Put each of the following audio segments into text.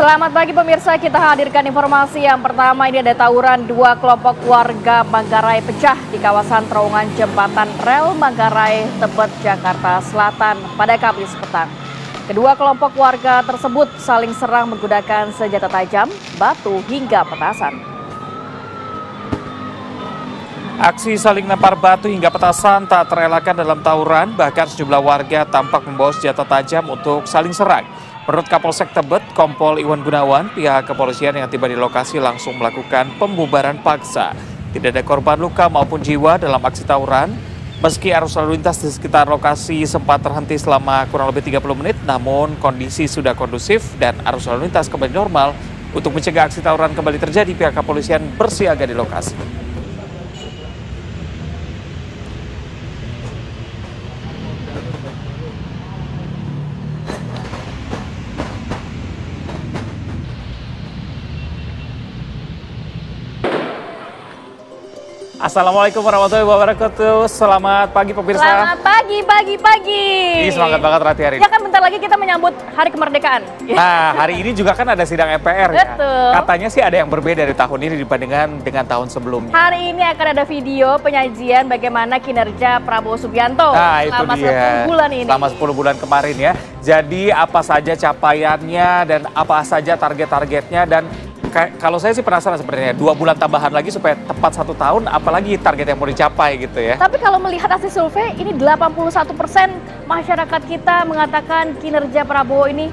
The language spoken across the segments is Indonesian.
Selamat pagi pemirsa, kita hadirkan informasi yang pertama. Ini ada tawuran dua kelompok warga Manggarai pecah di kawasan terowongan jembatan rel Manggarai, Tebet, Jakarta Selatan pada Kamis petang. Kedua kelompok warga tersebut saling serang menggunakan senjata tajam, batu hingga petasan. Aksi saling lempar batu hingga petasan tak terelakkan dalam tawuran, bahkan sejumlah warga tampak membawa senjata tajam untuk saling serang. Menurut Kapolsek Tebet, Kompol Iwan Gunawan, pihak kepolisian yang tiba di lokasi langsung melakukan pembubaran paksa. Tidak ada korban luka maupun jiwa dalam aksi tawuran. Meski arus lalu lintas di sekitar lokasi sempat terhenti selama kurang lebih 30 menit, namun kondisi sudah kondusif dan arus lalu lintas kembali normal. Untuk mencegah aksi tawuran kembali terjadi, pihak kepolisian bersiaga di lokasi. Assalamualaikum warahmatullahi wabarakatuh. Selamat pagi pemirsa. Selamat pagi. Ini semangat banget Rati hari ini. Ya kan bentar lagi kita menyambut hari kemerdekaan. Nah, hari ini juga kan ada sidang MPR ya. Betul. Katanya sih ada yang berbeda dari tahun ini dibandingkan dengan tahun sebelumnya. Hari ini akan ada video penyajian bagaimana kinerja Prabowo Subianto Nah, itu selama dia. 10 bulan ini. Selama 10 bulan kemarin ya. Jadi apa saja capaiannya dan apa saja target-targetnya, dan kalau saya sih penasaran sebenarnya 2 bulan tambahan lagi supaya tepat 1 tahun, apalagi target yang mau dicapai gitu ya. Tapi kalau melihat hasil survei ini 81% masyarakat kita mengatakan kinerja Prabowo ini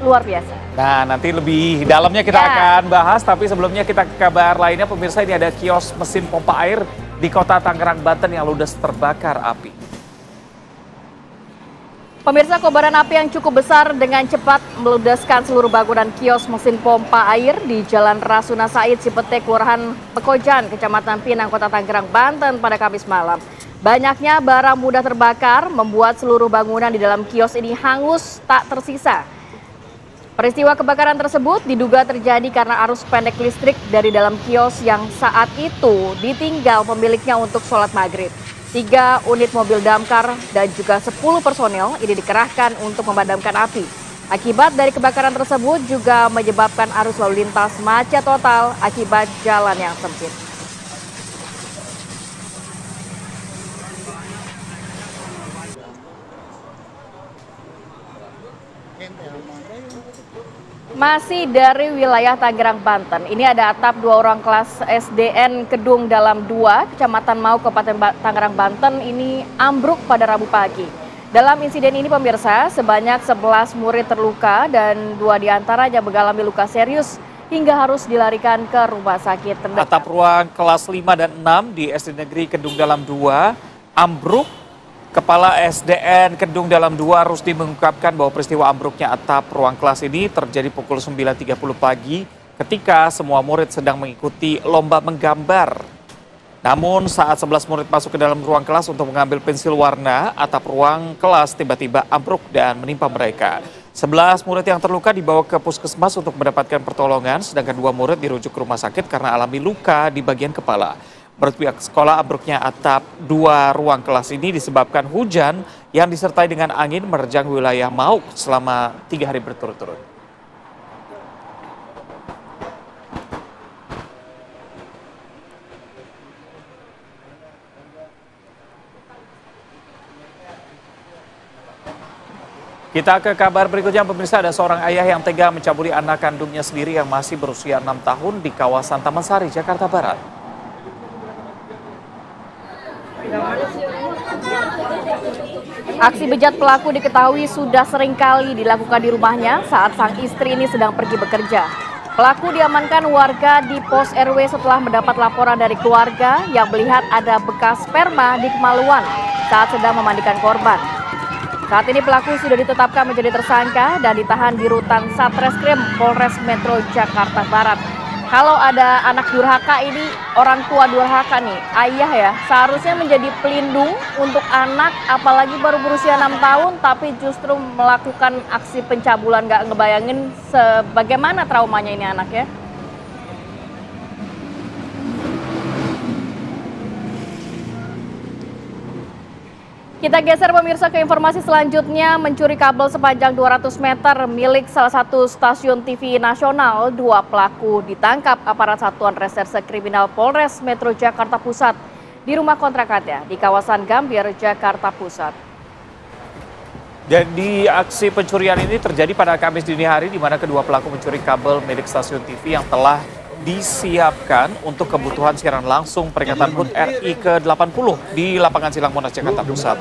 luar biasa. Nah, nanti lebih dalamnya kita akan bahas, tapi sebelumnya kita ke kabar lainnya pemirsa. Ini ada kios mesin pompa air di kota Tangerang, Banten yang ludes terbakar api. Pemirsa, kobaran api yang cukup besar dengan cepat meludeskan seluruh bangunan kios mesin pompa air di Jalan Rasuna Said, Cipete, Kelurahan Pekojan, Kecamatan Pinang, Kota Tangerang, Banten pada Kamis malam. Banyaknya barang mudah terbakar membuat seluruh bangunan di dalam kios ini hangus tak tersisa. Peristiwa kebakaran tersebut diduga terjadi karena arus pendek listrik dari dalam kios yang saat itu ditinggal pemiliknya untuk sholat maghrib. 3 unit mobil damkar dan juga 10 personel ini dikerahkan untuk memadamkan api. Akibat dari kebakaran tersebut juga menyebabkan arus lalu lintas macet total akibat jalan yang sempit. Masih dari wilayah Tangerang, Banten. Ini ada atap 2 orang kelas SDN Kedung Dalam 2, Kecamatan Mau, Kabupaten Tangerang, Banten ini ambruk pada Rabu pagi. Dalam insiden ini pemirsa, sebanyak 11 murid terluka dan 2 diantaranya mengalami luka serius hingga harus dilarikan ke rumah sakit terdekat. Atap ruang kelas 5 dan 6 di SD Negeri Kedung Dalam 2 ambruk. Kepala SDN Kedung Dalam 2 Rusdi mengungkapkan bahwa peristiwa ambruknya atap ruang kelas ini terjadi pukul 9.30 pagi ketika semua murid sedang mengikuti lomba menggambar. Namun saat 11 murid masuk ke dalam ruang kelas untuk mengambil pensil warna, atap ruang kelas tiba-tiba ambruk dan menimpa mereka. 11 murid yang terluka dibawa ke puskesmas untuk mendapatkan pertolongan, sedangkan 2 murid dirujuk ke rumah sakit karena alami luka di bagian kepala. Menurut pihak sekolah, ambruknya atap 2 ruang kelas ini disebabkan hujan yang disertai dengan angin menerjang wilayah Mauk selama 3 hari berturut-turut. Kita ke kabar berikutnya pemirsa. Ada seorang ayah yang tega mencabuli anak kandungnya sendiri yang masih berusia 6 tahun di kawasan Taman Sari, Jakarta Barat. Aksi bejat pelaku diketahui sudah sering kali dilakukan di rumahnya saat sang istri ini sedang pergi bekerja. Pelaku diamankan warga di pos RW setelah mendapat laporan dari keluarga yang melihat ada bekas sperma di kemaluan saat sedang memandikan korban. Saat ini pelaku sudah ditetapkan menjadi tersangka dan ditahan di rutan Satreskrim Polres Metro Jakarta Barat. Kalau ada anak durhaka ini, orang tua durhaka nih, ayah ya, seharusnya menjadi pelindung untuk anak, apalagi baru berusia 6 tahun, tapi justru melakukan aksi pencabulan. Gak ngebayangin sebagaimana traumanya ini anak ya. Kita geser pemirsa ke informasi selanjutnya, mencuri kabel sepanjang 200 meter milik salah satu stasiun TV nasional. Dua pelaku ditangkap aparat Satuan Reserse Kriminal Polres Metro Jakarta Pusat di rumah kontrakannya di kawasan Gambir, Jakarta Pusat. Jadi aksi pencurian ini terjadi pada Kamis dini hari di mana kedua pelaku mencuri kabel milik stasiun TV yang telah disiapkan untuk kebutuhan siaran langsung peringatan HUT RI ke-80 di lapangan Silang Monas, Jakarta Pusat.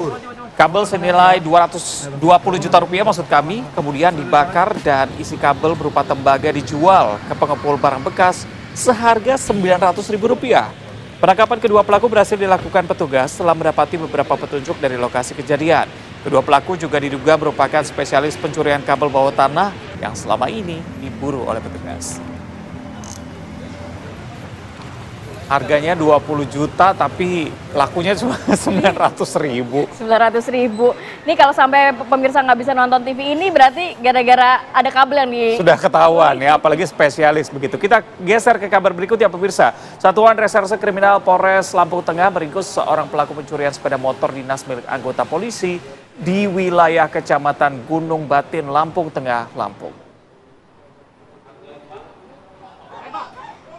Kabel senilai 220 juta rupiah maksud kami kemudian dibakar dan isi kabel berupa tembaga dijual ke pengepul barang bekas seharga Rp900.000. Penangkapan kedua pelaku berhasil dilakukan petugas setelah mendapati beberapa petunjuk dari lokasi kejadian. Kedua pelaku juga diduga merupakan spesialis pencurian kabel bawah tanah yang selama ini diburu oleh petugas. Harganya 20 juta tapi lakunya cuma 900.000. 900.000. Nih kalau sampai pemirsa nggak bisa nonton TV ini berarti gara-gara ada kabel yang di... Sudah ketahuan ya, apalagi spesialis begitu. Kita geser ke kabar berikut ya pemirsa. Satuan Reserse Kriminal Polres Lampung Tengah meringkus seorang pelaku pencurian sepeda motor dinas milik anggota polisi di wilayah Kecamatan Gunung Batin, Lampung Tengah, Lampung.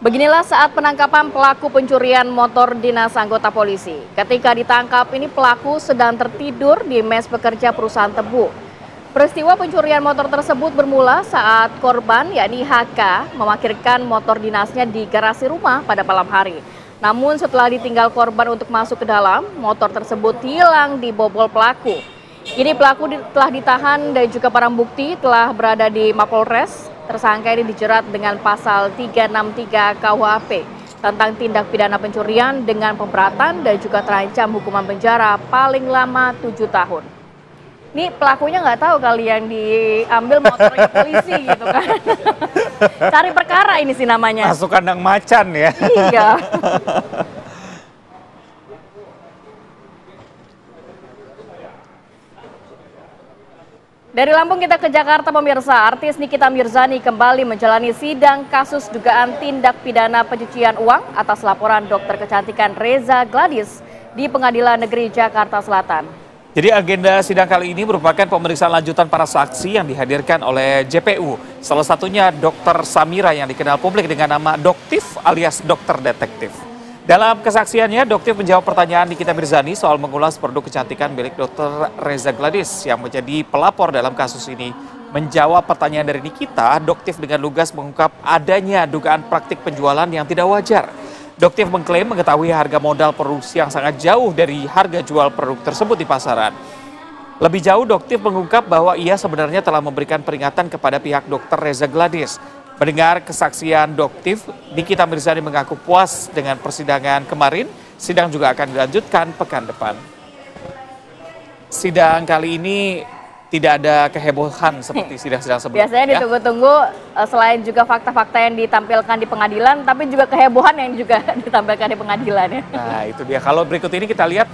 Beginilah saat penangkapan pelaku pencurian motor dinas anggota polisi. Ketika ditangkap ini pelaku sedang tertidur di mes pekerja perusahaan tebu. Peristiwa pencurian motor tersebut bermula saat korban yakni HK memarkirkan motor dinasnya di garasi rumah pada malam hari. Namun setelah ditinggal korban untuk masuk ke dalam, motor tersebut hilang dibobol pelaku. Kini pelaku telah ditahan dan juga barang bukti telah berada di Mapolres. Tersangka ini dijerat dengan pasal 363 KUHP tentang tindak pidana pencurian dengan pemberatan dan juga terancam hukuman penjara paling lama 7 tahun. Nih pelakunya nggak tahu kali yang diambil motornya polisi gitu kan. Cari perkara ini sih namanya. Masuk kandang macan ya. Iya. Dari Lampung kita ke Jakarta pemirsa, artis Nikita Mirzani kembali menjalani sidang kasus dugaan tindak pidana pencucian uang atas laporan dokter kecantikan Reza Gladys di Pengadilan Negeri Jakarta Selatan. Jadi agenda sidang kali ini merupakan pemeriksaan lanjutan para saksi yang dihadirkan oleh JPU. Salah satunya Dr. Samira yang dikenal publik dengan nama Doktif alias Dokter Detektif. Dalam kesaksiannya, Doktif menjawab pertanyaan Nikita Mirzani soal mengulas produk kecantikan milik Dr. Reza Gladys yang menjadi pelapor dalam kasus ini. Menjawab pertanyaan dari Nikita, Doktif dengan lugas mengungkap adanya dugaan praktik penjualan yang tidak wajar. Doktif mengklaim mengetahui harga modal produksi yang sangat jauh dari harga jual produk tersebut di pasaran. Lebih jauh, Doktif mengungkap bahwa ia sebenarnya telah memberikan peringatan kepada pihak Dr. Reza Gladys. Mendengar kesaksian Doktif, Nikita Mirzani mengaku puas dengan persidangan kemarin. Sidang juga akan dilanjutkan pekan depan. Sidang kali ini tidak ada kehebohan seperti sidang-sidang sebelumnya. Biasanya ditunggu-tunggu selain juga fakta-fakta yang ditampilkan di pengadilan, tapi juga kehebohan yang juga ditampilkan di pengadilan ya. Nah itu dia, kalau berikut ini kita lihat.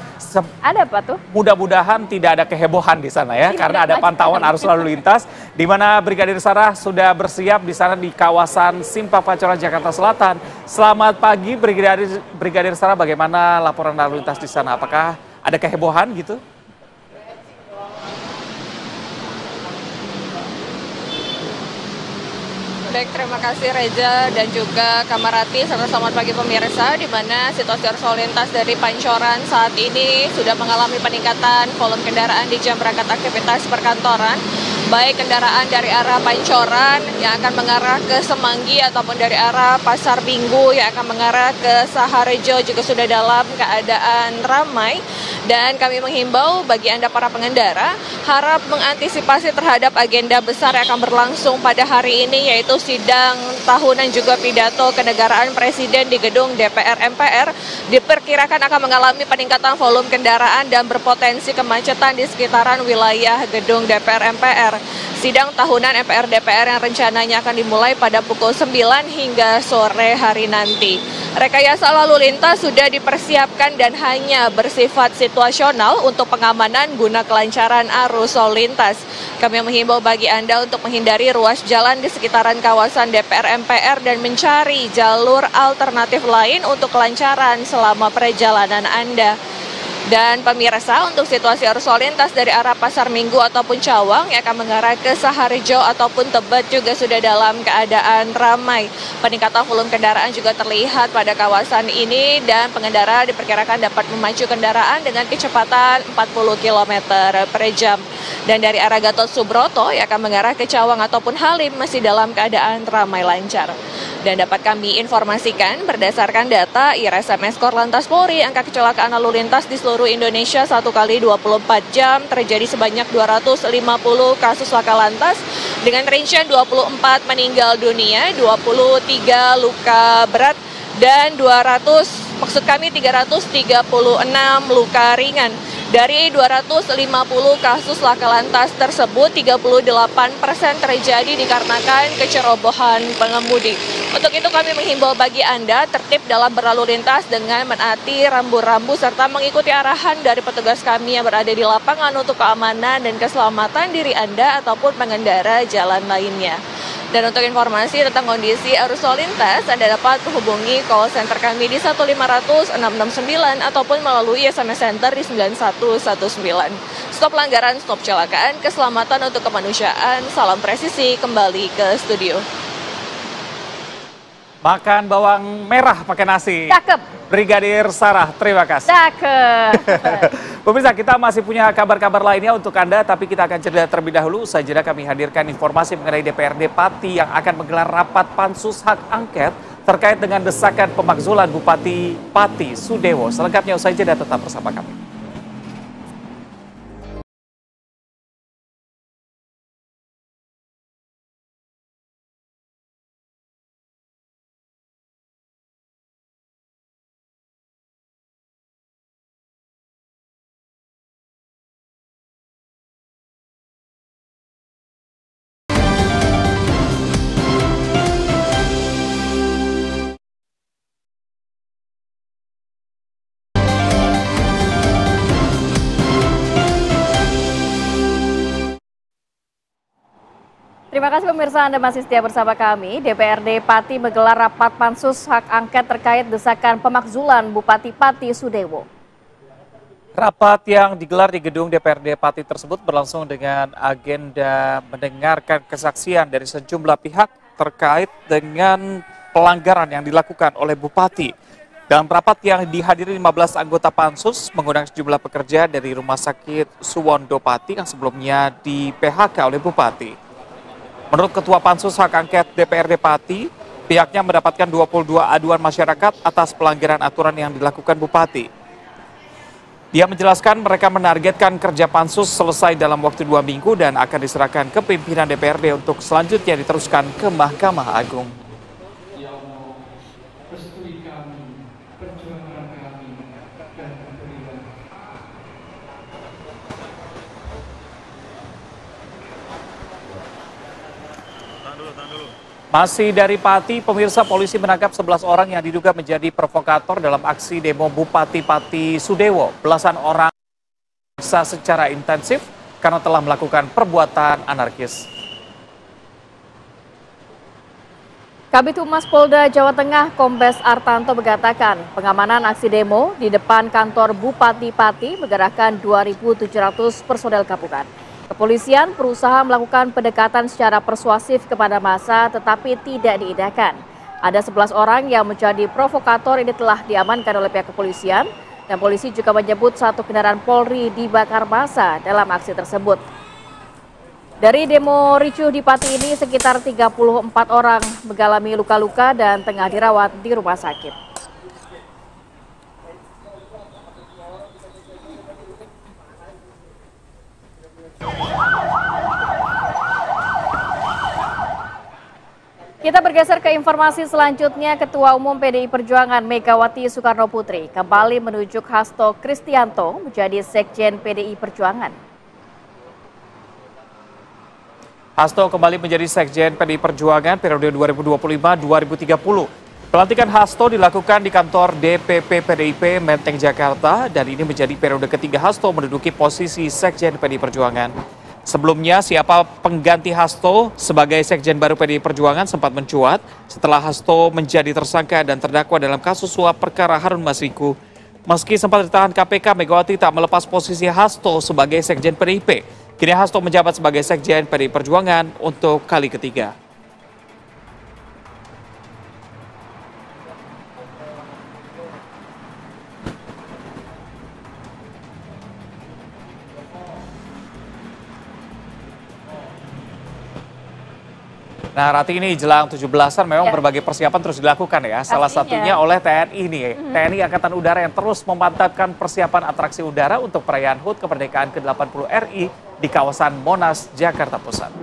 Ada apa tuh? Mudah-mudahan tidak ada kehebohan di sana ya, karena ada pantauan arus lalu lintas, di mana Brigadir Sarah sudah bersiap di sana di kawasan Simpang Pancoran, Jakarta Selatan. Selamat pagi Brigadir Sarah, bagaimana laporan lalu lintas di sana? Apakah ada kehebohan gitu? Baik, terima kasih Reza dan juga Kamarati. Selamat pagi pemirsa, di mana situasi arus lalu lintas dari Pancoran saat ini sudah mengalami peningkatan volume kendaraan di jam berangkat aktivitas perkantoran. Baik kendaraan dari arah Pancoran yang akan mengarah ke Semanggi ataupun dari arah Pasar Minggu yang akan mengarah ke Saharjo juga sudah dalam keadaan ramai. Dan kami menghimbau bagi Anda para pengendara harap mengantisipasi terhadap agenda besar yang akan berlangsung pada hari ini, yaitu sidang tahunan juga pidato kenegaraan Presiden di gedung DPR MPR. Diperkirakan akan mengalami peningkatan volume kendaraan dan berpotensi kemacetan di sekitaran wilayah gedung DPR MPR. Sidang tahunan MPR DPR yang rencananya akan dimulai pada pukul 9 hingga sore hari nanti. Rekayasa lalu lintas sudah dipersiapkan dan hanya bersifat situasional untuk pengamanan guna kelancaran arus lalu lintas. Kami menghimbau bagi Anda untuk menghindari ruas jalan di sekitaran kawasan DPR MPR dan mencari jalur alternatif lain untuk kelancaran selama perjalanan Anda. Dan pemirsa, untuk situasi arus lalu lintas dari arah Pasar Minggu ataupun Cawang yang akan mengarah ke Saharjo ataupun Tebet juga sudah dalam keadaan ramai. Peningkatan volume kendaraan juga terlihat pada kawasan ini dan pengendara diperkirakan dapat memacu kendaraan dengan kecepatan 40 km per jam. Dan dari arah Gatot Subroto yang akan mengarah ke Cawang ataupun Halim masih dalam keadaan ramai lancar. Dan dapat kami informasikan berdasarkan data IRSMS Korlantas Polri, angka kecelakaan lalu lintas di seluruh Indonesia 1 kali 24 jam terjadi sebanyak 250 kasus laka lantas dengan rincian 24 meninggal dunia, 23 luka berat, dan 336 luka ringan. Dari 250 kasus laka lantas tersebut, 38% terjadi dikarenakan kecerobohan pengemudi. Untuk itu kami menghimbau bagi Anda tertib dalam berlalu lintas dengan menaati rambu-rambu serta mengikuti arahan dari petugas kami yang berada di lapangan untuk keamanan dan keselamatan diri Anda ataupun pengendara jalan lainnya. Dan untuk informasi tentang kondisi arus lalu lintas, Anda dapat menghubungi call center kami di 1500669 ataupun melalui SMS Center di 9119. Stop pelanggaran, stop kecelakaan, keselamatan untuk kemanusiaan. Salam presisi, kembali ke studio. Makan bawang merah pakai nasi. Cakep. Brigadir Sarah, terima kasih. Cakep. Pemirsa, kita masih punya kabar-kabar lainnya untuk Anda, tapi kita akan jeda terlebih dahulu. Usai jeda kami hadirkan informasi mengenai DPRD Pati yang akan menggelar rapat pansus hak angket terkait dengan desakan pemakzulan Bupati Pati Sudewo. Selengkapnya usai jeda, tetap bersama kami. Terima kasih pemirsa, Anda masih setia bersama kami. DPRD Pati menggelar rapat pansus hak angket terkait desakan pemakzulan Bupati Pati Sudewo. Rapat yang digelar di gedung DPRD Pati tersebut berlangsung dengan agenda mendengarkan kesaksian dari sejumlah pihak terkait dengan pelanggaran yang dilakukan oleh Bupati. Dalam rapat yang dihadiri 15 anggota pansus mengundang sejumlah pekerja dari Rumah Sakit Suwondo Pati yang sebelumnya di PHK oleh Bupati. Menurut Ketua Pansus Hak Angket DPRD Pati, pihaknya mendapatkan 22 aduan masyarakat atas pelanggaran aturan yang dilakukan Bupati. Dia menjelaskan mereka menargetkan kerja pansus selesai dalam waktu 2 minggu dan akan diserahkan ke pimpinan DPRD untuk selanjutnya diteruskan ke Mahkamah Agung. Masih dari Pati, pemirsa, polisi menangkap 11 orang yang diduga menjadi provokator dalam aksi demo Bupati Pati Sudewo. Belasan orang diperiksa secara intensif karena telah melakukan perbuatan anarkis. Kabid Humas Polda Jawa Tengah Kombes Artanto mengatakan pengamanan aksi demo di depan kantor Bupati Pati menggerakkan 2.700 personel gabungan. Kepolisian berusaha melakukan pendekatan secara persuasif kepada massa tetapi tidak diindahkan. Ada 11 orang yang menjadi provokator ini telah diamankan oleh pihak kepolisian dan polisi juga menyebut 1 kendaraan Polri dibakar massa dalam aksi tersebut. Dari demo ricuh di Pati ini sekitar 34 orang mengalami luka-luka dan tengah dirawat di rumah sakit. Kita bergeser ke informasi selanjutnya. Ketua Umum PDI Perjuangan Megawati Soekarnoputri kembali menunjuk Hasto Kristianto menjadi Sekjen PDI Perjuangan. Hasto kembali menjadi Sekjen PDI Perjuangan periode 2025-2030. Pelantikan Hasto dilakukan di kantor DPP PDIP Menteng, Jakarta, dan ini menjadi periode ketiga Hasto menduduki posisi Sekjen PDI Perjuangan. Sebelumnya, siapa pengganti Hasto sebagai Sekjen baru PDI Perjuangan sempat mencuat setelah Hasto menjadi tersangka dan terdakwa dalam kasus suap perkara Harun Masiku. Meski sempat ditahan KPK, Megawati tak melepas posisi Hasto sebagai Sekjen PDIP. Kini Hasto menjabat sebagai Sekjen PDI Perjuangan untuk kali ketiga. Nah, Rati, ini jelang 17-an memang berbagai persiapan terus dilakukan ya. Salah satunya oleh TNI nih. TNI Angkatan Udara yang terus memantapkan persiapan atraksi udara untuk perayaan HUT kemerdekaan ke-80 RI di kawasan Monas, Jakarta Pusat.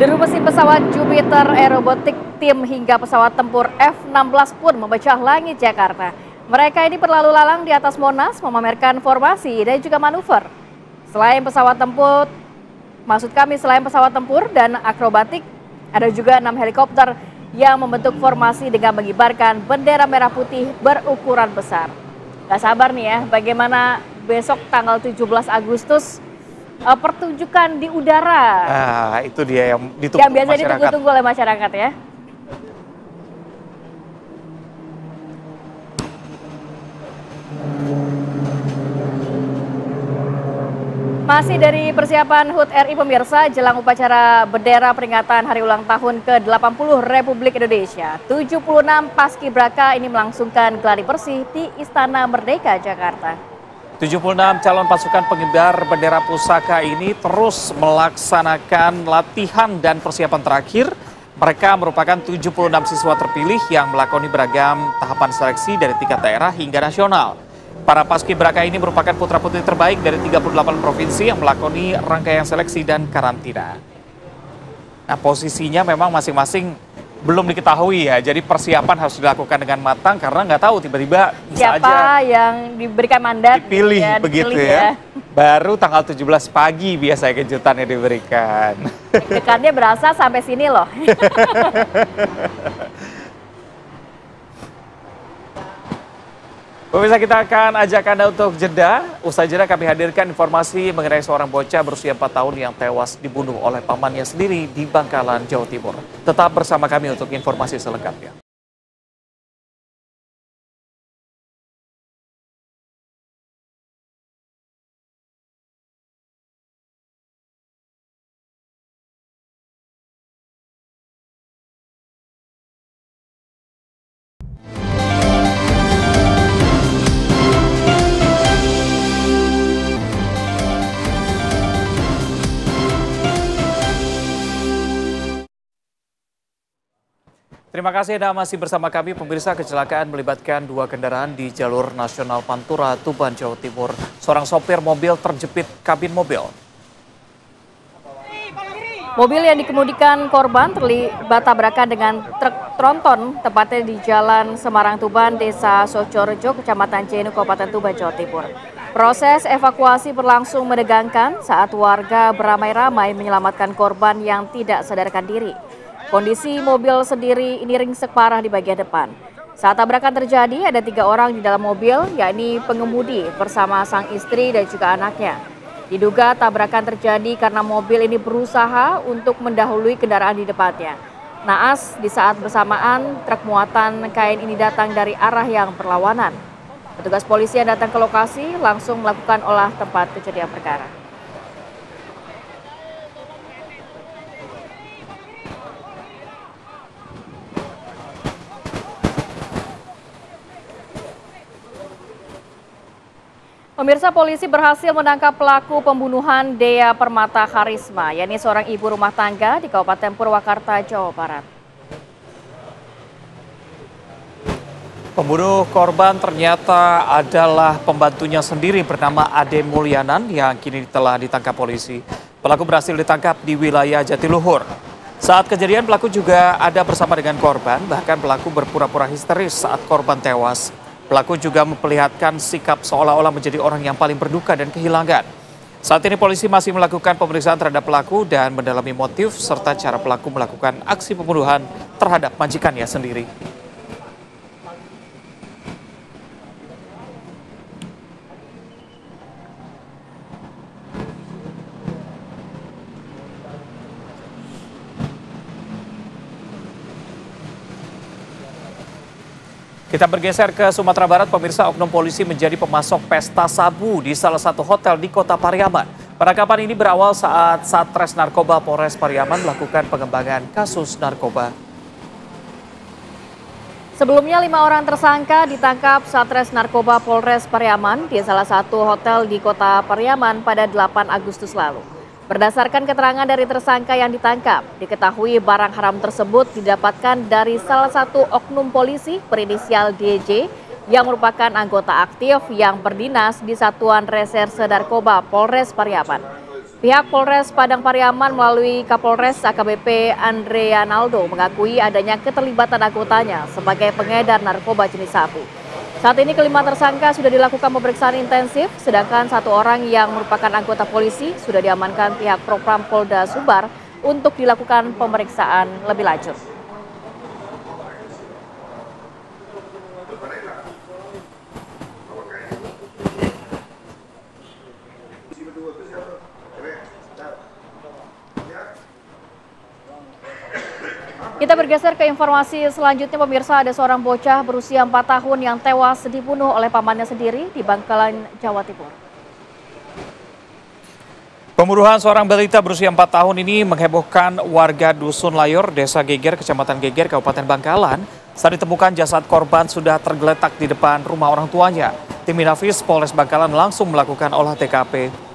Deru mesin pesawat Jupiter Aerobatic Team hingga pesawat tempur F-16 pun memecah langit Jakarta. Mereka ini berlalu lalang di atas Monas memamerkan formasi dan juga manuver. Selain pesawat tempur dan akrobatik, ada juga 6 helikopter yang membentuk formasi dengan mengibarkan bendera merah putih berukuran besar. Gak sabar nih ya, bagaimana besok tanggal 17 Agustus pertunjukan di udara. Nah, itu dia yang ditunggu yang biasa ditunggu-tunggu oleh masyarakat ya. Masih dari persiapan HUT RI pemirsa, jelang upacara bendera peringatan hari ulang tahun ke-80 Republik Indonesia, 76 paskibraka ini melangsungkan gladi bersih di Istana Merdeka, Jakarta. 76 calon pasukan pengibar bendera pusaka ini terus melaksanakan latihan dan persiapan terakhir. Mereka merupakan 76 siswa terpilih yang melakoni beragam tahapan seleksi dari tingkat daerah hingga nasional. Para paskibraka ini merupakan putra-putri terbaik dari 38 provinsi yang melakoni rangkaian seleksi dan karantina. Nah, posisinya memang masing-masing belum diketahui ya, jadi persiapan harus dilakukan dengan matang karena nggak tahu tiba-tiba bisa siapa yang diberikan mandat dipilih ya, begitu ya. Baru tanggal 17 pagi biasanya kejutannya diberikan. Dekatnya berasa sampai sini loh. Pemirsa, kita akan ajak Anda untuk jeda. Usai jeda kami hadirkan informasi mengenai seorang bocah berusia 4 tahun yang tewas dibunuh oleh pamannya sendiri di Bangkalan, Jawa Timur. Tetap bersama kami untuk informasi selengkapnya. Terima kasih Anda masih bersama kami. Pemirsa, kecelakaan melibatkan 2 kendaraan di jalur nasional Pantura, Tuban, Jawa Timur. Seorang sopir mobil terjepit kabin mobil. Mobil yang dikemudikan korban terlibat tabrakan dengan truk tronton, tepatnya di Jalan Semarang Tuban, Desa Socorejo, Kecamatan Jenu, Kabupaten Tuban, Jawa Timur. Proses evakuasi berlangsung menegangkan saat warga beramai-ramai menyelamatkan korban yang tidak sadarkan diri. Kondisi mobil sendiri ini ringsek parah di bagian depan. Saat tabrakan terjadi, ada 3 orang di dalam mobil, yakni pengemudi bersama sang istri dan juga anaknya. Diduga tabrakan terjadi karena mobil ini berusaha untuk mendahului kendaraan di depannya. Naas, di saat bersamaan, truk muatan kain ini datang dari arah yang berlawanan. Petugas polisi yang datang ke lokasi langsung melakukan olah tempat kejadian perkara. Pemirsa, polisi berhasil menangkap pelaku pembunuhan Dea Permata Karisma, yakni seorang ibu rumah tangga di Kabupaten Purwakarta, Jawa Barat. Pembunuh korban ternyata adalah pembantunya sendiri bernama Ade Mulyanan yang kini telah ditangkap polisi. Pelaku berhasil ditangkap di wilayah Jatiluhur. Saat kejadian pelaku juga ada bersama dengan korban, bahkan pelaku berpura-pura histeris saat korban tewas. Pelaku juga memperlihatkan sikap seolah-olah menjadi orang yang paling berduka dan kehilangan. Saat ini polisi masih melakukan pemeriksaan terhadap pelaku dan mendalami motif serta cara pelaku melakukan aksi pembunuhan terhadap majikannya sendiri. Kita bergeser ke Sumatera Barat, pemirsa. Oknum polisi menjadi pemasok pesta sabu di salah satu hotel di Kota Pariaman. Penangkapan ini berawal saat Satres Narkoba Polres Pariaman melakukan pengembangan kasus narkoba. Sebelumnya 5 orang tersangka ditangkap Satres Narkoba Polres Pariaman di salah satu hotel di Kota Pariaman pada 8 Agustus lalu. Berdasarkan keterangan dari tersangka yang ditangkap, diketahui barang haram tersebut didapatkan dari salah satu oknum polisi berinisial DJ yang merupakan anggota aktif yang berdinas di Satuan Reserse Narkoba Polres Pariaman. Pihak Polres Padang Pariaman melalui Kapolres AKBP Andreanaldo mengakui adanya keterlibatan anggotanya sebagai pengedar narkoba jenis sabu. Saat ini kelima tersangka sudah dilakukan pemeriksaan intensif, sedangkan satu orang yang merupakan anggota polisi sudah diamankan pihak Propam Polda Sumbar untuk dilakukan pemeriksaan lebih lanjut. Kita bergeser ke informasi selanjutnya, pemirsa. Ada seorang bocah berusia 4 tahun yang tewas dibunuh oleh pamannya sendiri di Bangkalan, Jawa Timur. Pembunuhan seorang balita berusia 4 tahun ini menghebohkan warga Dusun Layor, Desa Geger, Kecamatan Geger, Kabupaten Bangkalan. Saat ditemukan jasad korban sudah tergeletak di depan rumah orang tuanya. Tim Inafis Polres Bangkalan langsung melakukan olah TKP.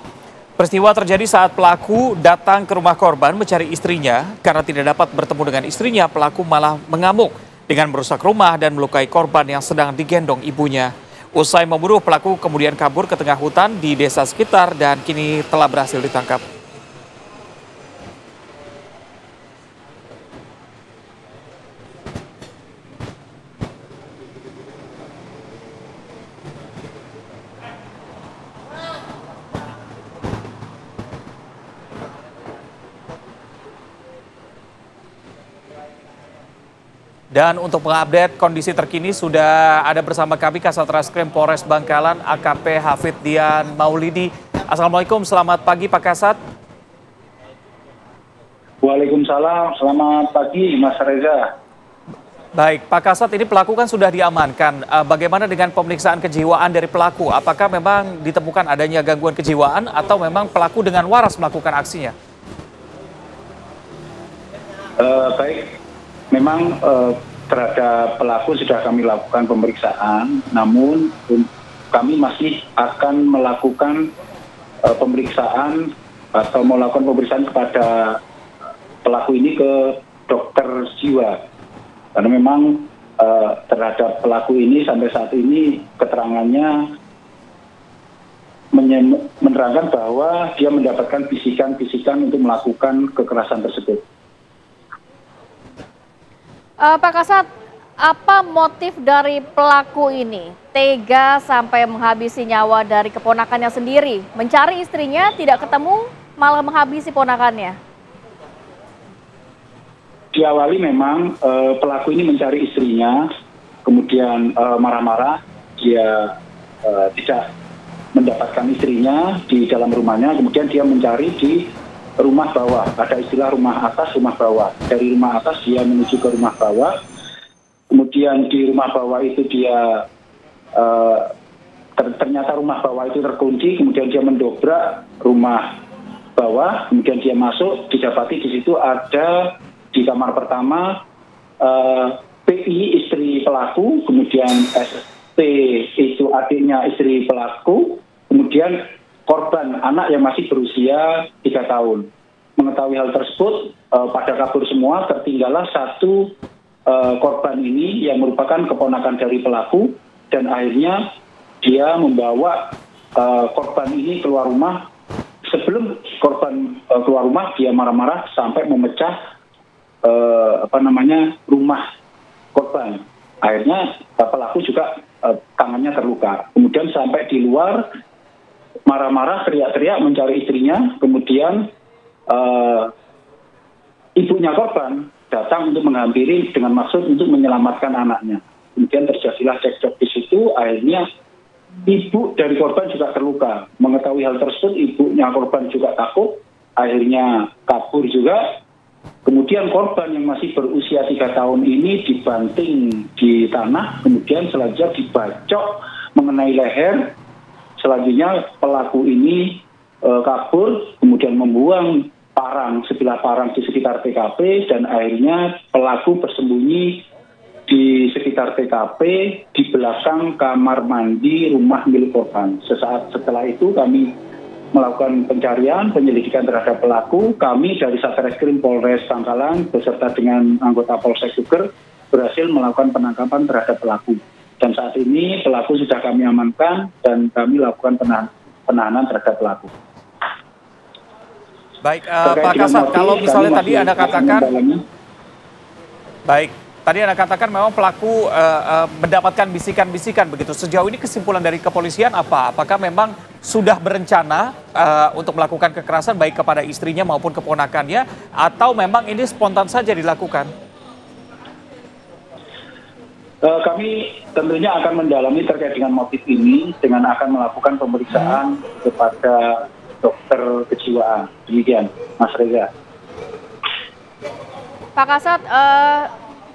Peristiwa terjadi saat pelaku datang ke rumah korban mencari istrinya. Karena tidak dapat bertemu dengan istrinya, pelaku malah mengamuk dengan merusak rumah dan melukai korban yang sedang digendong ibunya. Usai membunuh, pelaku kemudian kabur ke tengah hutan di desa sekitar dan kini telah berhasil ditangkap. Dan untuk mengupdate kondisi terkini sudah ada bersama kami Kasat Reskrim Polres Bangkalan AKP Hafid Dian Maulidi. Assalamualaikum, selamat pagi Pak Kasat. Waalaikumsalam, selamat pagi Mas Reza. Baik, Pak Kasat, ini pelaku kan sudah diamankan. Bagaimana dengan pemeriksaan kejiwaan dari pelaku? Apakah memang ditemukan adanya gangguan kejiwaan atau memang pelaku dengan waras melakukan aksinya? Baik. Memang terhadap pelaku sudah kami lakukan pemeriksaan, namun kami masih akan melakukan pemeriksaan atau melakukan pemeriksaan kepada pelaku ini ke dokter jiwa. Karena memang terhadap pelaku ini sampai saat ini keterangannya menerangkan bahwa dia mendapatkan bisikan-bisikan untuk melakukan kekerasan tersebut. Pak Kasat, apa motif dari pelaku ini? Tega sampai menghabisi nyawa dari keponakannya sendiri. Mencari istrinya tidak ketemu, malah menghabisi ponakannya. Diawali memang pelaku ini mencari istrinya, kemudian marah-marah, dia tidak mendapatkan istrinya di dalam rumahnya, kemudian dia mencari di rumah bawah. Ada istilah rumah atas, rumah bawah. Dari rumah atas dia menuju ke rumah bawah. Kemudian di rumah bawah itu dia ternyata rumah bawah itu terkunci. Kemudian dia mendobrak rumah bawah. Kemudian dia masuk. Didapati di situ ada di kamar pertama PI istri pelaku. Kemudian ST itu adiknya istri pelaku. Kemudian korban anak yang masih berusia 3 tahun. Mengetahui hal tersebut, pada kabur semua, tertinggallah satu korban ini yang merupakan keponakan dari pelaku, dan akhirnya dia membawa korban ini keluar rumah. Sebelum korban keluar rumah, dia marah-marah sampai memecah rumah korban. Akhirnya pelaku juga tangannya terluka. Kemudian sampai di luar, marah-marah, teriak-teriak mencari istrinya, kemudian ibunya korban datang untuk menghampiri dengan maksud untuk menyelamatkan anaknya. Kemudian terjadilah cekcok di situ, akhirnya ibu dari korban juga terluka. Mengetahui hal tersebut, ibunya korban juga takut, akhirnya kabur juga. Kemudian korban yang masih berusia 3 tahun ini dibanting di tanah, kemudian selanjutnya dibacok mengenai leher. Selanjutnya pelaku ini kabur, kemudian membuang sebilah parang di sekitar TKP, dan akhirnya pelaku bersembunyi di sekitar TKP di belakang kamar mandi rumah milik korban. Sesaat setelah itu kami melakukan penyelidikan terhadap pelaku. Kami dari Satreskrim Polres Bangkalan beserta dengan anggota Polsek Suger berhasil melakukan penangkapan terhadap pelaku. Dan saat ini pelaku sudah kami amankan dan kami lakukan penahanan terhadap pelaku. Baik, Pak Kasat, kalau misalnya tadi Anda katakan, baik, tadi Anda katakan memang pelaku mendapatkan bisikan-bisikan begitu. Sejauh ini kesimpulan dari kepolisian apa? Apakah memang sudah berencana untuk melakukan kekerasan baik kepada istrinya maupun keponakannya, atau memang ini spontan saja dilakukan? Kami tentunya akan mendalami terkait dengan motif ini dengan akan melakukan pemeriksaan kepada dokter kejiwaan. Demikian, Mas Reza. Pak Kasat,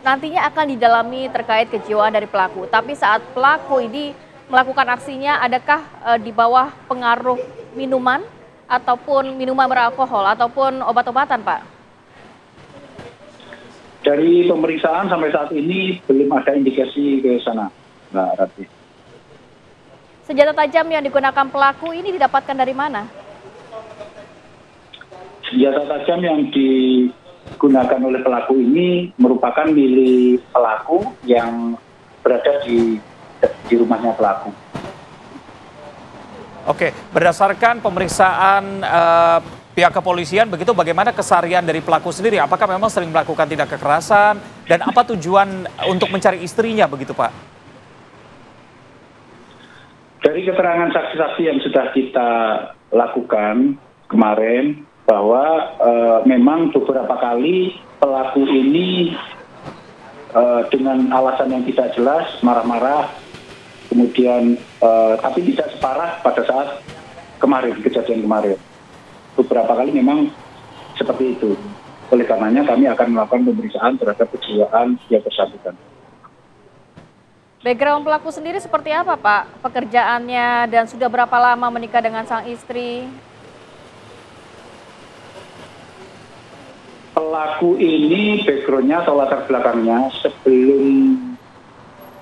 nantinya akan didalami terkait kejiwaan dari pelaku. Tapi saat pelaku ini melakukan aksinya, adakah di bawah pengaruh minuman ataupun minuman beralkohol ataupun obat-obatan, Pak? Dari pemeriksaan sampai saat ini belum ada indikasi ke sana, Mbak Rati. Senjata tajam yang digunakan pelaku ini didapatkan dari mana? Senjata tajam yang digunakan oleh pelaku ini merupakan milik pelaku yang berada di rumahnya pelaku. Oke, berdasarkan pemeriksaan pihak kepolisian, begitu bagaimana keseharian dari pelaku sendiri? Apakah memang sering melakukan tindak kekerasan? Dan apa tujuan untuk mencari istrinya begitu, Pak? Dari keterangan saksi-saksi yang sudah kita lakukan kemarin, bahwa memang beberapa kali pelaku ini dengan alasan yang tidak jelas, marah-marah, kemudian tapi tidak separah pada saat kejadian kemarin. Beberapa kali memang seperti itu. Oleh karenanya kami akan melakukan pemeriksaan terhadap kejiwaan yang bersangkutan. Background pelaku sendiri seperti apa, Pak? Pekerjaannya dan sudah berapa lama menikah dengan sang istri? Pelaku ini backgroundnya atau latar belakangnya sebelum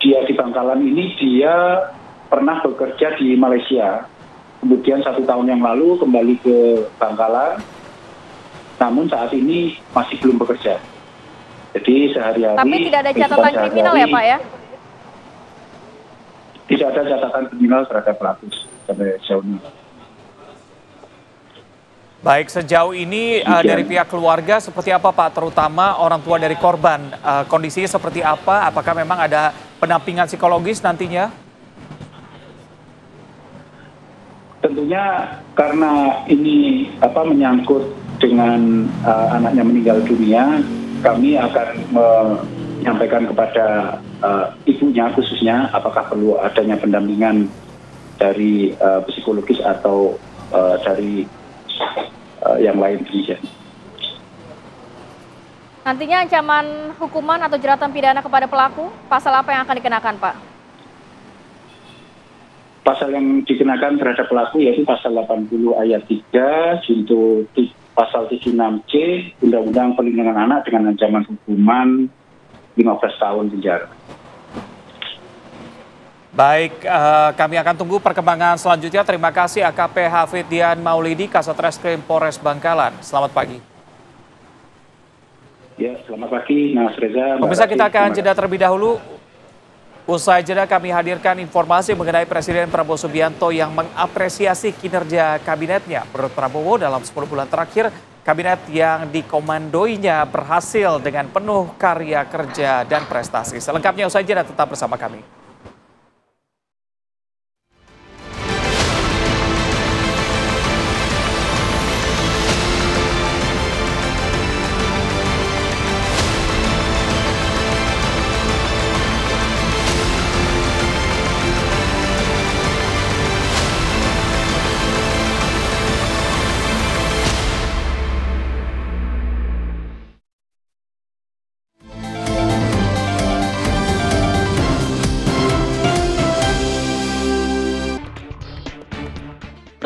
dia di Bangkalan ini dia pernah bekerja di Malaysia. Kemudian 1 tahun yang lalu kembali ke Bangkalan, namun saat ini masih belum bekerja. Jadi sehari-hari... Tapi tidak ada catatan kriminal ya, Pak, ya? Tidak ada catatan kriminal terhadap pelaku sampai sejauh ini. Baik, sejauh ini dari pihak keluarga seperti apa, Pak? Terutama orang tua dari korban, kondisinya seperti apa? Apakah memang ada pendampingan psikologis nantinya? Tentunya karena ini menyangkut dengan anaknya meninggal dunia, kami akan menyampaikan kepada ibunya khususnya apakah perlu adanya pendampingan dari psikologis atau dari yang lain demikian. Nantinya ancaman hukuman atau jeratan pidana kepada pelaku, pasal apa yang akan dikenakan, Pak? Pasal yang dikenakan terhadap pelaku yaitu pasal 80 ayat 3 junto pasal 76C Undang-Undang Perlindungan Anak dengan ancaman hukuman 15 tahun penjara. Baik, kami akan tunggu perkembangan selanjutnya. Terima kasih AKP Hafiddian Maulidi, Kasatreskrim Polres Bangkalan. Selamat pagi. Ya, selamat pagi Mas Reza. Pemirsa, kita akan jeda terlebih dahulu. Usai jeda kami hadirkan informasi mengenai Presiden Prabowo Subianto yang mengapresiasi kinerja kabinetnya. Menurut Prabowo, dalam 10 bulan terakhir, kabinet yang dikomandoinya berhasil dengan penuh karya kerja dan prestasi. Selengkapnya usai jeda, tetap bersama kami.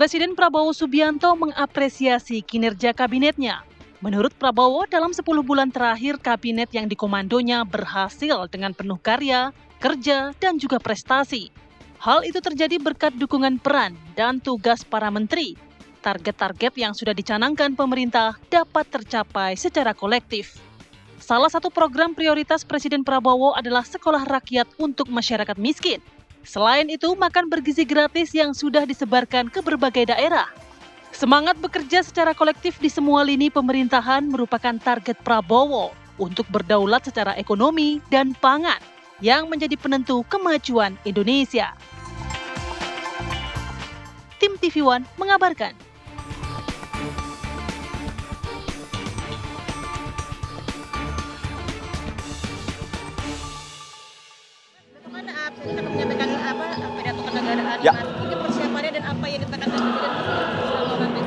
Presiden Prabowo Subianto mengapresiasi kinerja kabinetnya. Menurut Prabowo, dalam 10 bulan terakhir kabinet yang dikomandonya berhasil dengan penuh karya, kerja, dan juga prestasi. Hal itu terjadi berkat dukungan peran dan tugas para menteri. Target-target yang sudah dicanangkan pemerintah dapat tercapai secara kolektif. Salah satu program prioritas Presiden Prabowo adalah sekolah rakyat untuk masyarakat miskin. Selain itu, makan bergizi gratis yang sudah disebarkan ke berbagai daerah. Semangat bekerja secara kolektif di semua lini pemerintahan merupakan target Prabowo untuk berdaulat secara ekonomi dan pangan yang menjadi penentu kemajuan Indonesia. Tim TV One mengabarkan. Akan menyampaikan pidato kenegaraan. Ya. Ini persiapannya dan apa yang ditekankan Presiden nanti?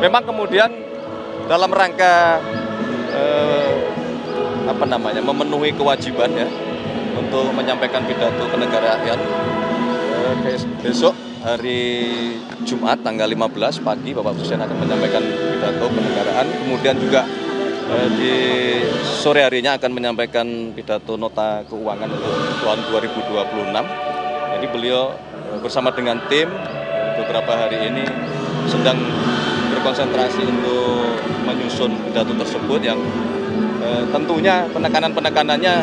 Memang kemudian dalam rangka memenuhi kewajiban ya untuk menyampaikan pidato kenegaraan besok hari Jumat tanggal 15 pagi Bapak Presiden akan menyampaikan pidato kenegaraan, kemudian juga di sore harinya akan menyampaikan pidato nota keuangan untuk tahun 2026. Jadi beliau bersama dengan tim beberapa hari ini sedang berkonsentrasi untuk menyusun pidato tersebut yang tentunya penekanan-penekanannya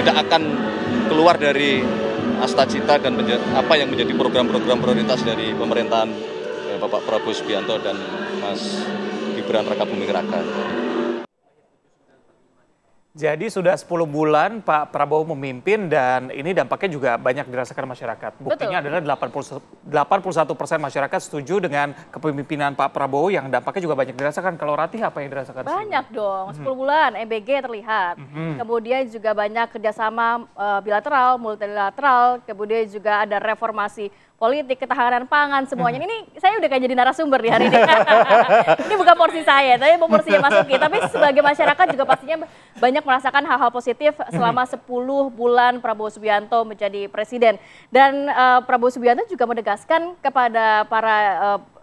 tidak akan keluar dari asta-cita dan apa yang menjadi program-program prioritas dari pemerintahan Bapak Prabowo Subianto dan Mas Gibran Rakabuming Raka. Jadi sudah 10 bulan Pak Prabowo memimpin dan ini dampaknya juga banyak dirasakan masyarakat. Buktinya adalah 81% masyarakat setuju dengan kepemimpinan Pak Prabowo yang dampaknya juga banyak dirasakan. Kalau Ratih apa yang dirasakan? Banyak dong, 10 bulan MBG terlihat. Kemudian juga banyak kerjasama bilateral, multilateral, kemudian juga ada reformasi politik, ketahanan pangan, semuanya. Ini saya udah kayak jadi narasumber di hari ini. Ini bukan porsi saya, tapi mau porsinya masuki. Tapi sebagai masyarakat juga pastinya banyak merasakan hal-hal positif selama 10 bulan Prabowo Subianto menjadi presiden. Dan Prabowo Subianto juga menegaskan kepada para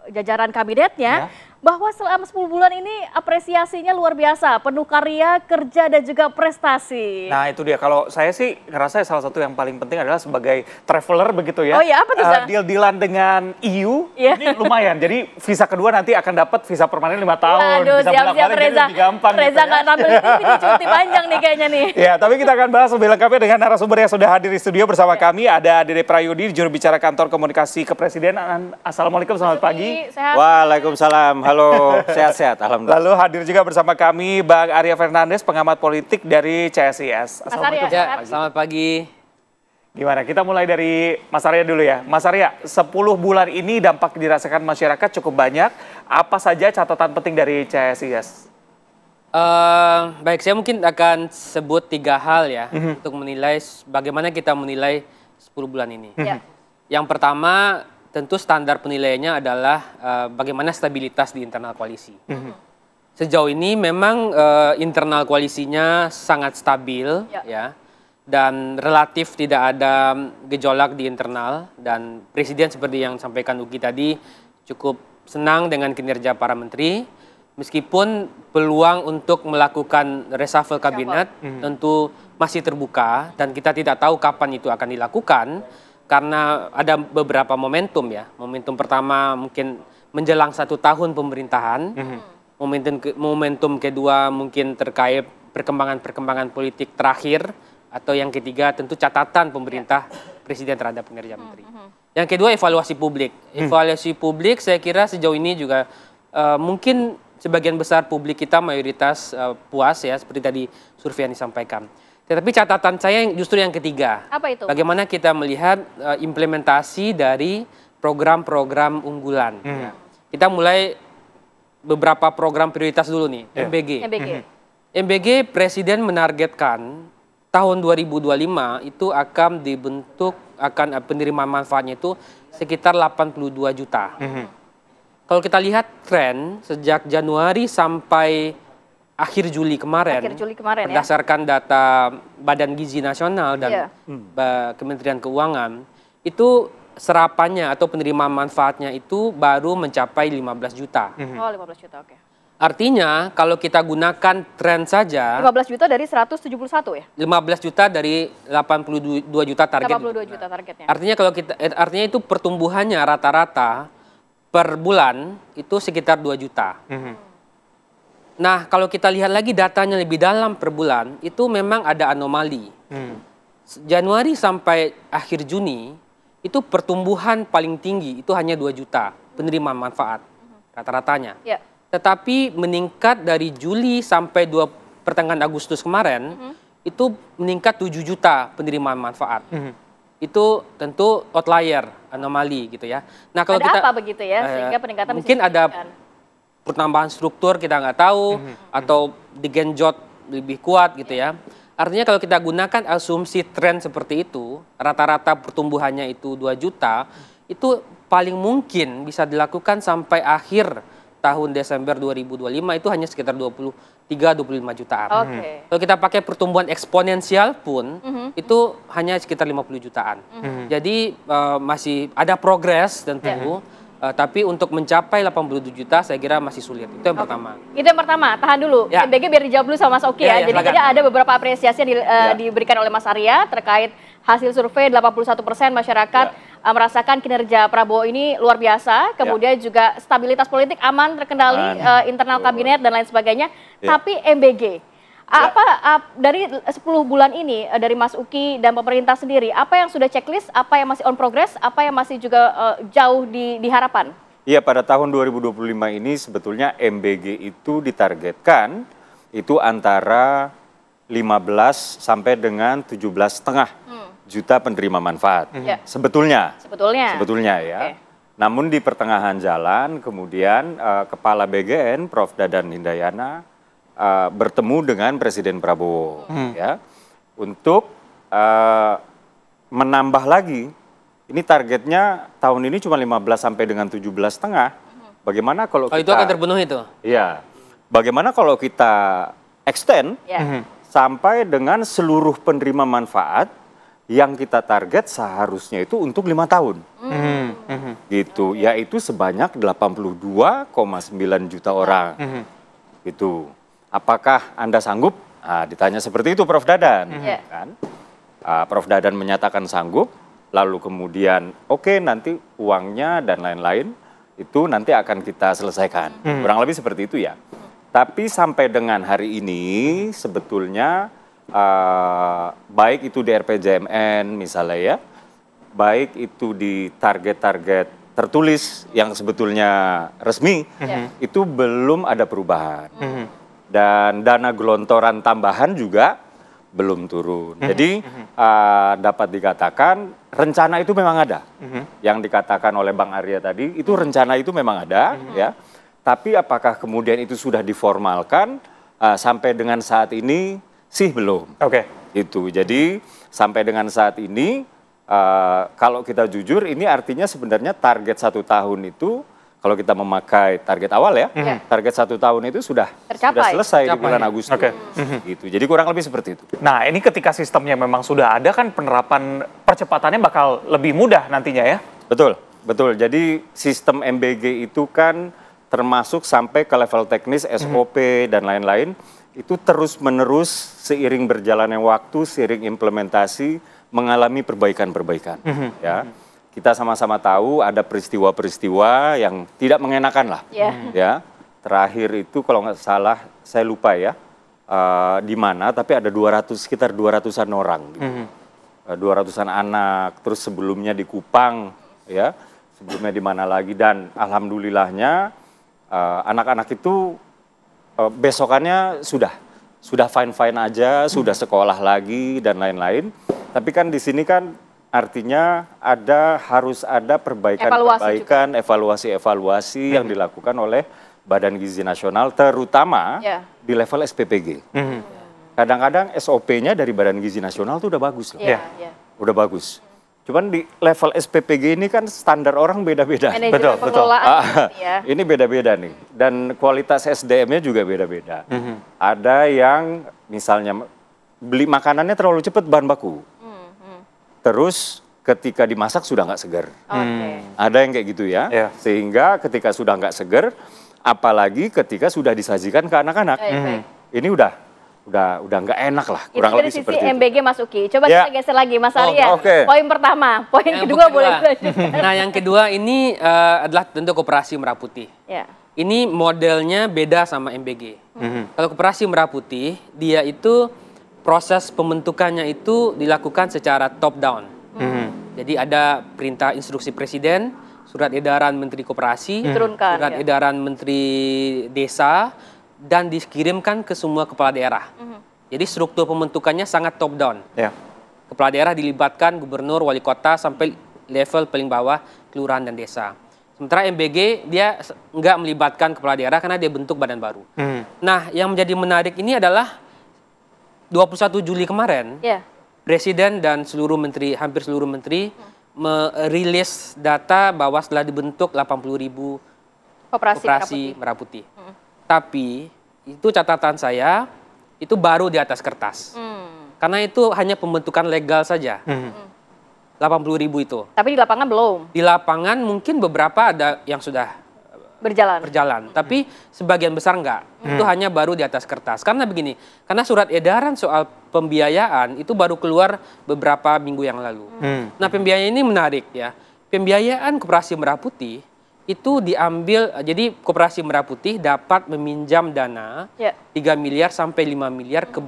jajaran kabinetnya bahwa selama 10 bulan ini apresiasinya luar biasa, penuh karya, kerja, dan juga prestasi. Nah itu dia, kalau saya sih ngerasa salah satu yang paling penting adalah sebagai traveler begitu ya. Oh iya, apa tuh? Deal-dealan dengan EU, ini lumayan. Jadi visa kedua nanti akan dapat visa permanen 5 tahun. Waduh, bisa siap-siap bolak-balik, jadi Reza. lebih gampang Reza gitu nggak tampil di TV, cuti panjang nih kayaknya nih. Ya, tapi kita akan bahas lebih lengkapnya dengan narasumber yang sudah hadir di studio bersama kami. Ada Dede Prayudi, juru bicara kantor komunikasi kepresidenan. Assalamualaikum, selamat pagi. Sehat. Waalaikumsalam, halo, sehat-sehat, alhamdulillah. Lalu hadir juga bersama kami Bang Arya Fernandes, pengamat politik dari CSIS. Mas Arya, sehat. Selamat pagi. Gimana? Kita mulai dari Mas Arya dulu ya. Mas Arya, 10 bulan ini dampak dirasakan masyarakat cukup banyak. Apa saja catatan penting dari CSIS? Baik, saya mungkin akan sebut 3 hal ya untuk menilai bagaimana kita menilai 10 bulan ini. Yang pertama, tentu standar penilaiannya adalah bagaimana stabilitas di internal koalisi. Sejauh ini memang internal koalisinya sangat stabil ya. Dan relatif tidak ada gejolak di internal, dan Presiden seperti yang sampaikan Ugi tadi cukup senang dengan kinerja para menteri, meskipun peluang untuk melakukan reshuffle kabinet tentu masih terbuka dan kita tidak tahu kapan itu akan dilakukan. Karena ada beberapa momentum ya. Momentum pertama mungkin menjelang 1 tahun pemerintahan. Momentum kedua mungkin terkait perkembangan politik terakhir. Atau yang ketiga tentu catatan pemerintah presiden terhadap kinerja menteri. Yang kedua evaluasi publik. Evaluasi publik saya kira sejauh ini juga mungkin sebagian besar publik kita mayoritas puas ya seperti tadi survei yang disampaikan. Tetapi catatan saya justru yang ketiga. Apa itu? Bagaimana kita melihat implementasi dari program-program unggulan. Kita mulai beberapa program prioritas dulu nih, MBG. MBG Presiden menargetkan tahun 2025 itu akan dibentuk, penerima manfaatnya itu sekitar 82 juta. Kalau kita lihat tren sejak Januari sampai akhir Juli kemarin, berdasarkan data Badan Gizi Nasional dan Kementerian Keuangan, itu serapannya atau penerimaan manfaatnya itu baru mencapai 15 juta. Oh, 15 juta, oke. Artinya kalau kita gunakan tren saja 15 juta dari 171 ya? 15 juta dari 82 juta target. 82 juta targetnya. Artinya itu pertumbuhannya rata-rata per bulan itu sekitar 2 juta. Nah, kalau kita lihat lagi datanya lebih dalam per bulan, itu memang ada anomali. Januari sampai akhir Juni, itu pertumbuhan paling tinggi, itu hanya 2 juta penerimaan manfaat rata-ratanya. Ya. Tetapi meningkat dari Juli sampai pertengahan Agustus kemarin, itu meningkat 7 juta penerimaan manfaat. Itu tentu outlier, anomali gitu ya. Nah, kalau Ada apa begitu ya, sehingga peningkatan mungkin ada pertambahan struktur kita nggak tahu, atau digenjot lebih kuat gitu ya. Artinya kalau kita gunakan asumsi tren seperti itu, rata-rata pertumbuhannya itu 2 juta, itu paling mungkin bisa dilakukan sampai akhir tahun Desember 2025 itu hanya sekitar 23-25 jutaan. Kalau kita pakai pertumbuhan eksponensial pun, itu hanya sekitar 50 jutaan. Jadi masih ada progres tentu, tapi untuk mencapai 87 juta saya kira masih sulit. Itu yang pertama. Itu yang pertama, tahan dulu. Ya. MBG biar dijawab dulu sama Mas Oki ya. Jadi tadi ada beberapa apresiasi yang diberikan oleh Mas Arya terkait hasil survei 81% masyarakat merasakan kinerja Prabowo ini luar biasa. Kemudian juga stabilitas politik aman, terkendali, internal kabinet dan lain sebagainya. Tapi MBG, dari 10 bulan ini dari Mas Uki dan pemerintah sendiri, apa yang sudah checklist, apa yang masih on progress, apa yang masih juga jauh di harapan? Iya, pada tahun 2025 ini sebetulnya MBG itu ditargetkan itu antara 15 sampai dengan 17,5 juta penerima manfaat. Sebetulnya ya. Namun di pertengahan jalan kemudian Kepala BGN Prof. Dadan Hindayana bertemu dengan Presiden Prabowo ya untuk menambah lagi. Ini targetnya tahun ini cuma 15 sampai dengan 17,5. Bagaimana kalau kita itu akan terpenuhi itu? Iya. Bagaimana kalau kita extend sampai dengan seluruh penerima manfaat yang kita target seharusnya itu untuk 5 tahun. Gitu, yaitu sebanyak 82,9 juta orang. Gitu. Apakah Anda sanggup? Nah, ditanya seperti itu Prof. Dadan. Kan? Prof. Dadan menyatakan sanggup, lalu kemudian oke, nanti uangnya dan lain-lain itu nanti akan kita selesaikan. Kurang lebih seperti itu ya. Tapi sampai dengan hari ini sebetulnya baik itu di RPJMN misalnya ya, baik itu di target-target tertulis yang sebetulnya resmi, itu belum ada perubahan. Dan dana gelontoran tambahan juga belum turun. Jadi dapat dikatakan rencana itu memang ada. Yang dikatakan oleh Bang Arya tadi, itu rencana itu memang ada ya. Tapi apakah kemudian itu sudah diformalkan sampai dengan saat ini? Sih belum. Itu. Jadi sampai dengan saat ini kalau kita jujur ini artinya sebenarnya target 1 tahun itu kalau kita memakai target awal ya, target 1 tahun itu sudah selesai di bulan Agustus. Gitu. Jadi kurang lebih seperti itu. Nah, ini ketika sistemnya memang sudah ada kan penerapan percepatannya bakal lebih mudah nantinya ya? Betul, betul. Jadi sistem MBG itu kan termasuk sampai ke level teknis SOP dan lain-lain. Itu terus-menerus seiring berjalannya waktu, seiring implementasi mengalami perbaikan-perbaikan. Ya, kita sama-sama tahu ada peristiwa-peristiwa yang tidak mengenakan lah. Ya, terakhir itu kalau nggak salah saya lupa ya di mana, tapi ada sekitar 200-an orang, gitu. 200-an anak. Terus sebelumnya di Kupang, ya, sebelumnya di mana lagi, dan alhamdulillahnya anak-anak itu besokannya sudah fine-fine aja, sudah sekolah lagi dan lain-lain. Tapi kan di sini kan artinya harus ada perbaikan-perbaikan, evaluasi-evaluasi yang dilakukan oleh Badan Gizi Nasional, terutama di level SPPG. Kadang-kadang SOP-nya dari Badan Gizi Nasional tuh udah bagus loh. Udah bagus. Cuman di level SPPG ini kan standar orang beda-beda. Betul. Ini beda-beda nih. Dan kualitas SDM-nya juga beda-beda. Ada yang misalnya beli makanannya terlalu cepat bahan baku. Terus ketika dimasak sudah nggak seger. Ada yang kayak gitu ya. Sehingga ketika sudah nggak seger, apalagi ketika sudah disajikan ke anak-anak, ini udah nggak enak lah. Kurang itu lebih dari seperti sisi itu. MBG Mas Uki. Coba kita geser lagi Mas Arya. Poin pertama, poin kedua boleh dilanjutkan. Nah, yang kedua ini adalah tentu Koperasi Merah Putih. Ini modelnya beda sama MBG. Kalau Koperasi Merah Putih, dia itu proses pembentukannya itu dilakukan secara top down. Jadi ada perintah instruksi Presiden, surat edaran Menteri Koperasi, surat edaran Menteri Desa, dan dikirimkan ke semua kepala daerah. Jadi struktur pembentukannya sangat top down. Kepala daerah dilibatkan, gubernur, wali kota, sampai level paling bawah, kelurahan dan desa. Sementara MBG dia nggak melibatkan kepala daerah karena dia bentuk badan baru. Nah, yang menjadi menarik ini adalah 21 Juli kemarin, Presiden dan hampir seluruh menteri merilis data bahwa setelah dibentuk 80.000 Koperasi Merah Putih. Tapi itu catatan saya, itu baru di atas kertas. Karena itu hanya pembentukan legal saja. 80.000 itu. Tapi di lapangan belum? Di lapangan mungkin beberapa ada yang sudah berjalan. Tapi sebagian besar enggak. Itu hanya baru di atas kertas. Karena begini, karena surat edaran soal pembiayaan itu baru keluar beberapa minggu yang lalu. Nah, pembiayaan ini menarik ya. Pembiayaan Koperasi Merah Putih itu diambil, jadi Koperasi Merah Putih dapat meminjam dana 3 miliar sampai 5 miliar ke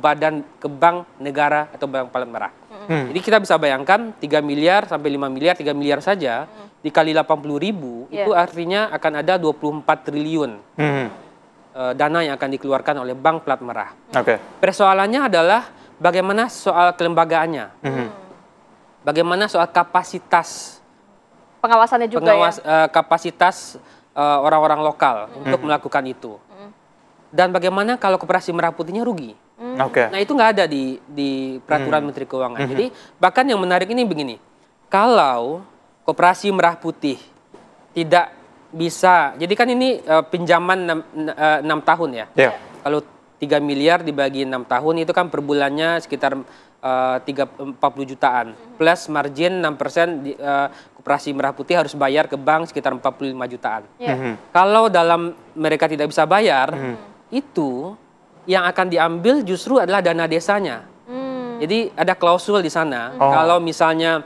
bank negara atau bank paling merah. Jadi kita bisa bayangkan 3 miliar sampai 5 miliar, 3 miliar saja dikali 80.000 itu artinya akan ada 24 triliun dana yang akan dikeluarkan oleh bank plat merah. Persoalannya adalah bagaimana soal kelembagaannya, bagaimana soal kapasitas pengawasannya juga kapasitas orang-orang lokal untuk melakukan itu. Dan bagaimana kalau Koperasi Merah Putihnya rugi? Nah, itu nggak ada di peraturan Menteri Keuangan. Jadi bahkan yang menarik ini begini, kalau Koperasi Merah Putih tidak bisa, jadi kan ini pinjaman 6 tahun ya. Kalau 3 miliar dibagi 6 tahun itu kan per bulannya sekitar 40 jutaan. Plus margin 6%, Koperasi Merah Putih harus bayar ke bank sekitar 45 jutaan. Kalau mereka tidak bisa bayar, itu yang akan diambil justru adalah dana desanya. Jadi ada klausul di sana. Kalau misalnya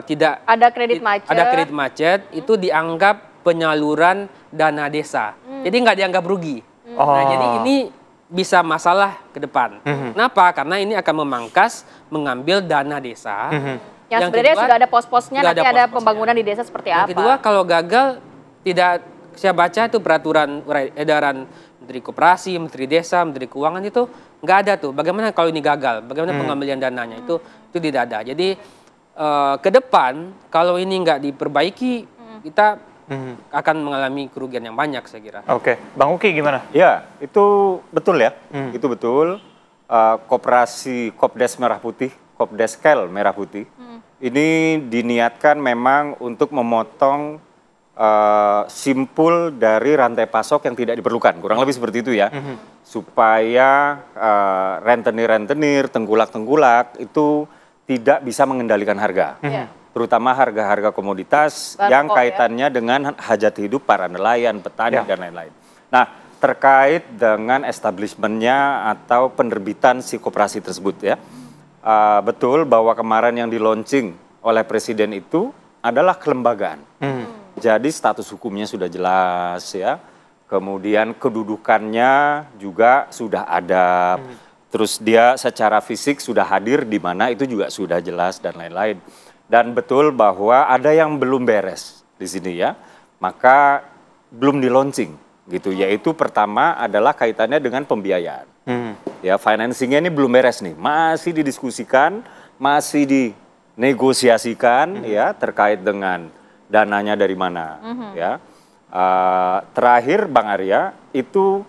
tidak ada kredit macet, itu dianggap penyaluran dana desa. Jadi nggak dianggap rugi. Nah, jadi ini bisa masalah ke depan. Kenapa? Karena ini akan memangkas mengambil dana desa. Yang sebenarnya kedua, sudah ada pos-posnya, nanti ada pembangunan di desa seperti apa. Yang kedua, kalau gagal, saya baca itu peraturan edaran Menteri Koperasi, Menteri Desa, Menteri Keuangan itu nggak ada tuh. Bagaimana kalau ini gagal? Bagaimana pengambilan dananya? Itu tidak ada. Jadi ke depan kalau ini nggak diperbaiki, kita akan mengalami kerugian yang banyak, saya kira. Bang Uki gimana? Ya, itu betul ya. Itu betul. Koperasi Kopdes Merah Putih, Kopdeskel Merah Putih, ini diniatkan memang untuk memotong simpul dari rantai pasok yang tidak diperlukan, kurang lebih seperti itu ya, supaya rentenir-rentenir, tengkulak-tengkulak itu tidak bisa mengendalikan harga, terutama harga-harga komoditas yang kaitannya dengan hajat hidup para nelayan, petani dan lain-lain. Nah, terkait dengan establishmentnya atau penerbitan si koperasi tersebut ya, betul bahwa kemarin yang di-launching oleh Presiden itu adalah kelembagaan. Jadi status hukumnya sudah jelas ya, kemudian kedudukannya juga sudah ada, terus dia secara fisik sudah hadir di mana itu juga sudah jelas dan lain-lain. Dan betul bahwa ada yang belum beres di sini ya, maka belum di-launching gitu, yaitu pertama adalah kaitannya dengan pembiayaan. Ya, financingnya ini belum beres nih, masih didiskusikan, masih dinegosiasikan ya terkait dengan dananya dari mana ya. Terakhir Bang Arya, itu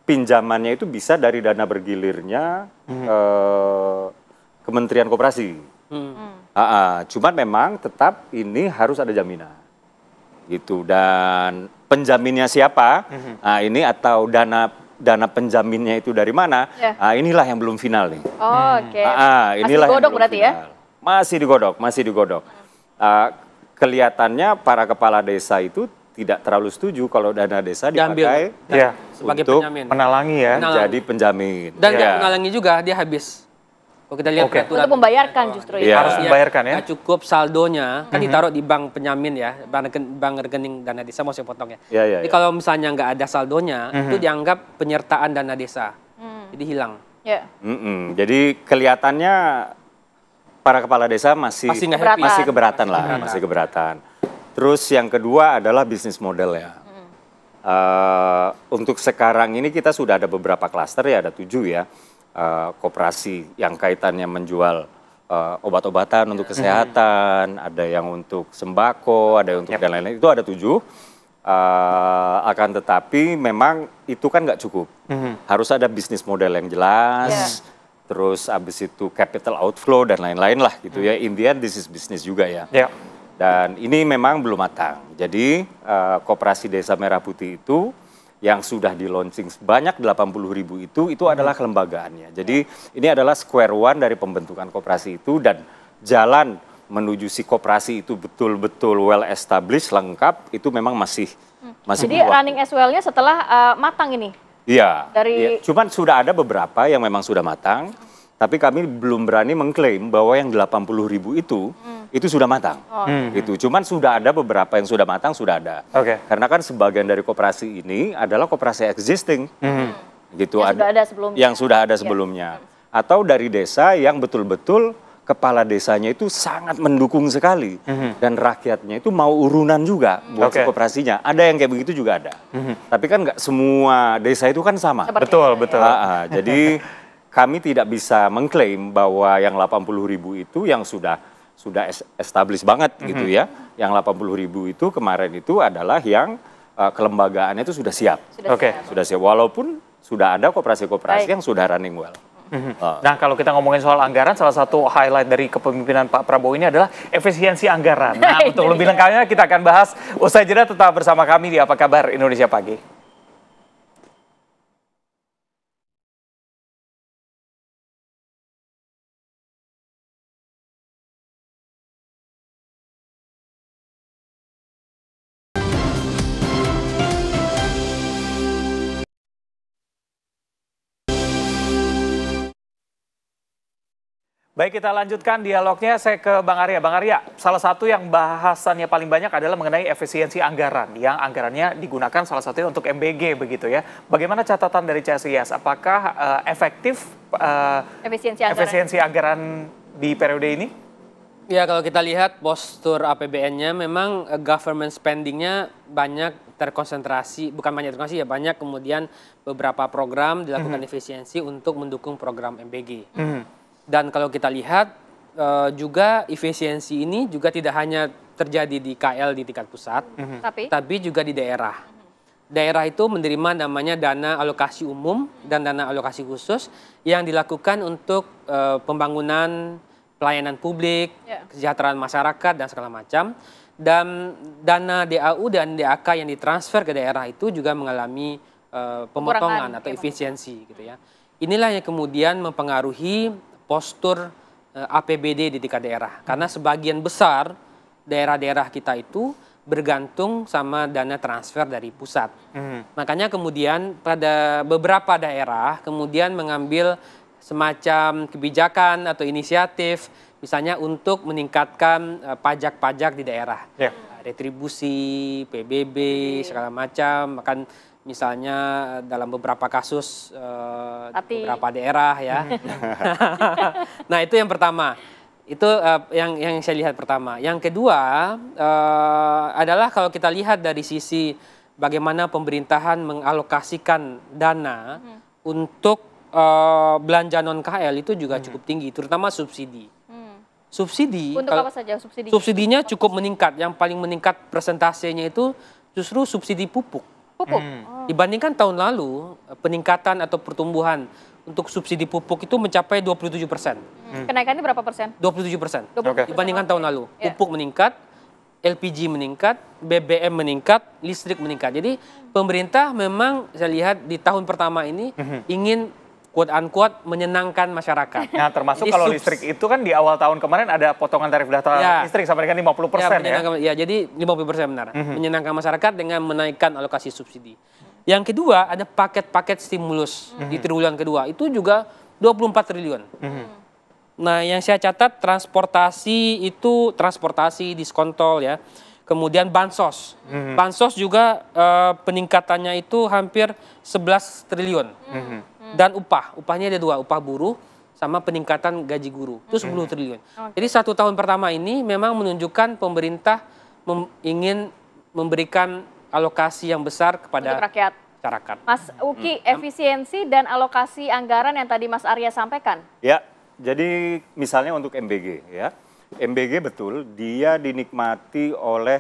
pinjamannya itu bisa dari dana bergilirnya Kementerian Koperasi. Cuman memang tetap ini harus ada jaminan gitu, dan penjaminnya siapa? Nah, ini atau dana penjaminnya itu dari mana? Inilah yang belum final nih. Masih digodok berarti final. Masih digodok. kelihatannya para kepala desa itu tidak terlalu setuju kalau dana desa dipakai sebagai untuk penjamin. Menalangi ya. Menjadi penjamin. Dan nggak menalangi juga, dia habis. Kalau kita lihat peraturan, untuk membayarkan justru ya. Harus membayarkan ya. Nggak cukup saldonya, kan ditaruh di bank penjamin ya, bank rekening dana desa, mau saya potong ya. Jadi kalau misalnya nggak ada saldonya, itu dianggap penyertaan dana desa. Jadi hilang. Jadi kelihatannya para kepala desa masih keberatan lah, masih keberatan. Terus yang kedua adalah bisnis model ya. Untuk sekarang ini kita sudah ada beberapa klaster ya, ada 7 ya. Koperasi yang kaitannya menjual obat-obatan untuk kesehatan, ada yang untuk sembako, ada yang untuk dan lain-lain, itu ada 7. Akan tetapi memang itu kan nggak cukup. Harus ada bisnis model yang jelas, terus abis itu capital outflow dan lain-lain lah gitu ya. In the end this is business juga ya. Dan ini memang belum matang. Jadi Koperasi Desa Merah Putih itu yang sudah di launching sebanyak 80.000 itu adalah kelembagaannya. Jadi ini adalah square one dari pembentukan koperasi itu, dan jalan menuju si koperasi itu betul-betul well established, lengkap, itu memang masih Jadi running as well-nya setelah matang ini? Iya. Cuman sudah ada beberapa yang memang sudah matang, tapi kami belum berani mengklaim bahwa yang 80.000 itu sudah matang. Gitu. Cuman sudah ada beberapa yang sudah matang, sudah ada. Karena kan sebagian dari koperasi ini adalah koperasi existing. Gitu. Yang sudah ada sebelumnya. Atau dari desa yang betul-betul kepala desanya itu sangat mendukung sekali. Dan rakyatnya itu mau urunan juga buat koperasinya. Ada yang kayak begitu juga ada. Tapi kan nggak semua desa itu kan sama. Betul. Jadi kami tidak bisa mengklaim bahwa yang 80.000 itu yang sudah established banget gitu ya. Yang 80.000 itu kemarin itu adalah yang kelembagaannya itu sudah siap. Sudah siap. Walaupun sudah ada koperasi-koperasi yang sudah running well. Nah, kalau kita ngomongin soal anggaran, salah satu highlight dari kepemimpinan Pak Prabowo ini adalah efisiensi anggaran. Nah, untuk lebih lengkapnya kita akan bahas usai jeda. Tetap bersama kami di Apa Kabar Indonesia Pagi. Baik, kita lanjutkan dialognya. Saya ke Bang Arya. Bang Arya, salah satu yang bahasannya paling banyak adalah mengenai efisiensi anggaran, yang anggarannya digunakan salah satunya untuk MBG begitu ya. Bagaimana catatan dari CSIS? Apakah efektif efisiensi anggaran di periode ini? Ya, kalau kita lihat postur APBN-nya memang government spending-nya banyak terkonsentrasi, bukan banyak terkonsentrasi ya, banyak kemudian beberapa program dilakukan efisiensi untuk mendukung program MBG. Dan kalau kita lihat juga efisiensi ini juga tidak hanya terjadi di KL di tingkat pusat, tapi juga di daerah. Daerah itu menerima namanya dana alokasi umum dan dana alokasi khusus yang dilakukan untuk pembangunan pelayanan publik, kesejahteraan masyarakat dan segala macam. Dan dana DAU dan DAK yang ditransfer ke daerah itu juga mengalami pemotongan atau efisiensi gitu ya. Inilah yang kemudian mempengaruhi postur APBD di tingkat daerah. Karena sebagian besar daerah-daerah kita itu bergantung sama dana transfer dari pusat. Makanya kemudian pada beberapa daerah kemudian mengambil semacam kebijakan atau inisiatif misalnya untuk meningkatkan pajak-pajak di daerah. Retribusi, PBB, segala macam, bahkan misalnya dalam beberapa kasus beberapa daerah ya. Nah, itu yang pertama. Itu yang saya lihat pertama. Yang kedua adalah kalau kita lihat dari sisi bagaimana pemerintahan mengalokasikan dana untuk belanja non-KL itu juga cukup tinggi, terutama subsidi. Subsidi. Untuk apa saja subsidinya? Subsidinya cukup meningkat. Yang paling meningkat persentasenya itu justru subsidi pupuk. Dibandingkan tahun lalu, peningkatan atau pertumbuhan untuk subsidi pupuk itu mencapai 27%. Kenaikannya berapa persen? 27%. Dibandingkan tahun lalu. Pupuk meningkat, LPG meningkat, BBM meningkat, listrik meningkat. Jadi pemerintah memang saya lihat di tahun pertama ini ingin quote-unquote menyenangkan masyarakat. Nah, termasuk Jadi kalau listrik itu kan di awal tahun kemarin ada potongan tarif data listrik sampai dengan 50% ya. Ya, jadi 50% benar. Menyenangkan masyarakat dengan menaikkan alokasi subsidi. Yang kedua, ada paket-paket stimulus di triwulan kedua. Itu juga 24 triliun. Nah, yang saya catat transportasi diskon tol ya. Kemudian bansos. Bansos juga peningkatannya itu hampir 11 triliun. Dan upahnya ada dua, upah buruh sama peningkatan gaji guru. Itu 10 triliun. Jadi 1 tahun pertama ini memang menunjukkan pemerintah ingin memberikan alokasi yang besar kepada rakyat. Masyarakat. Mas Uki, efisiensi dan alokasi anggaran yang tadi Mas Arya sampaikan. Ya, jadi misalnya untuk MBG ya. MBG betul, dia dinikmati oleh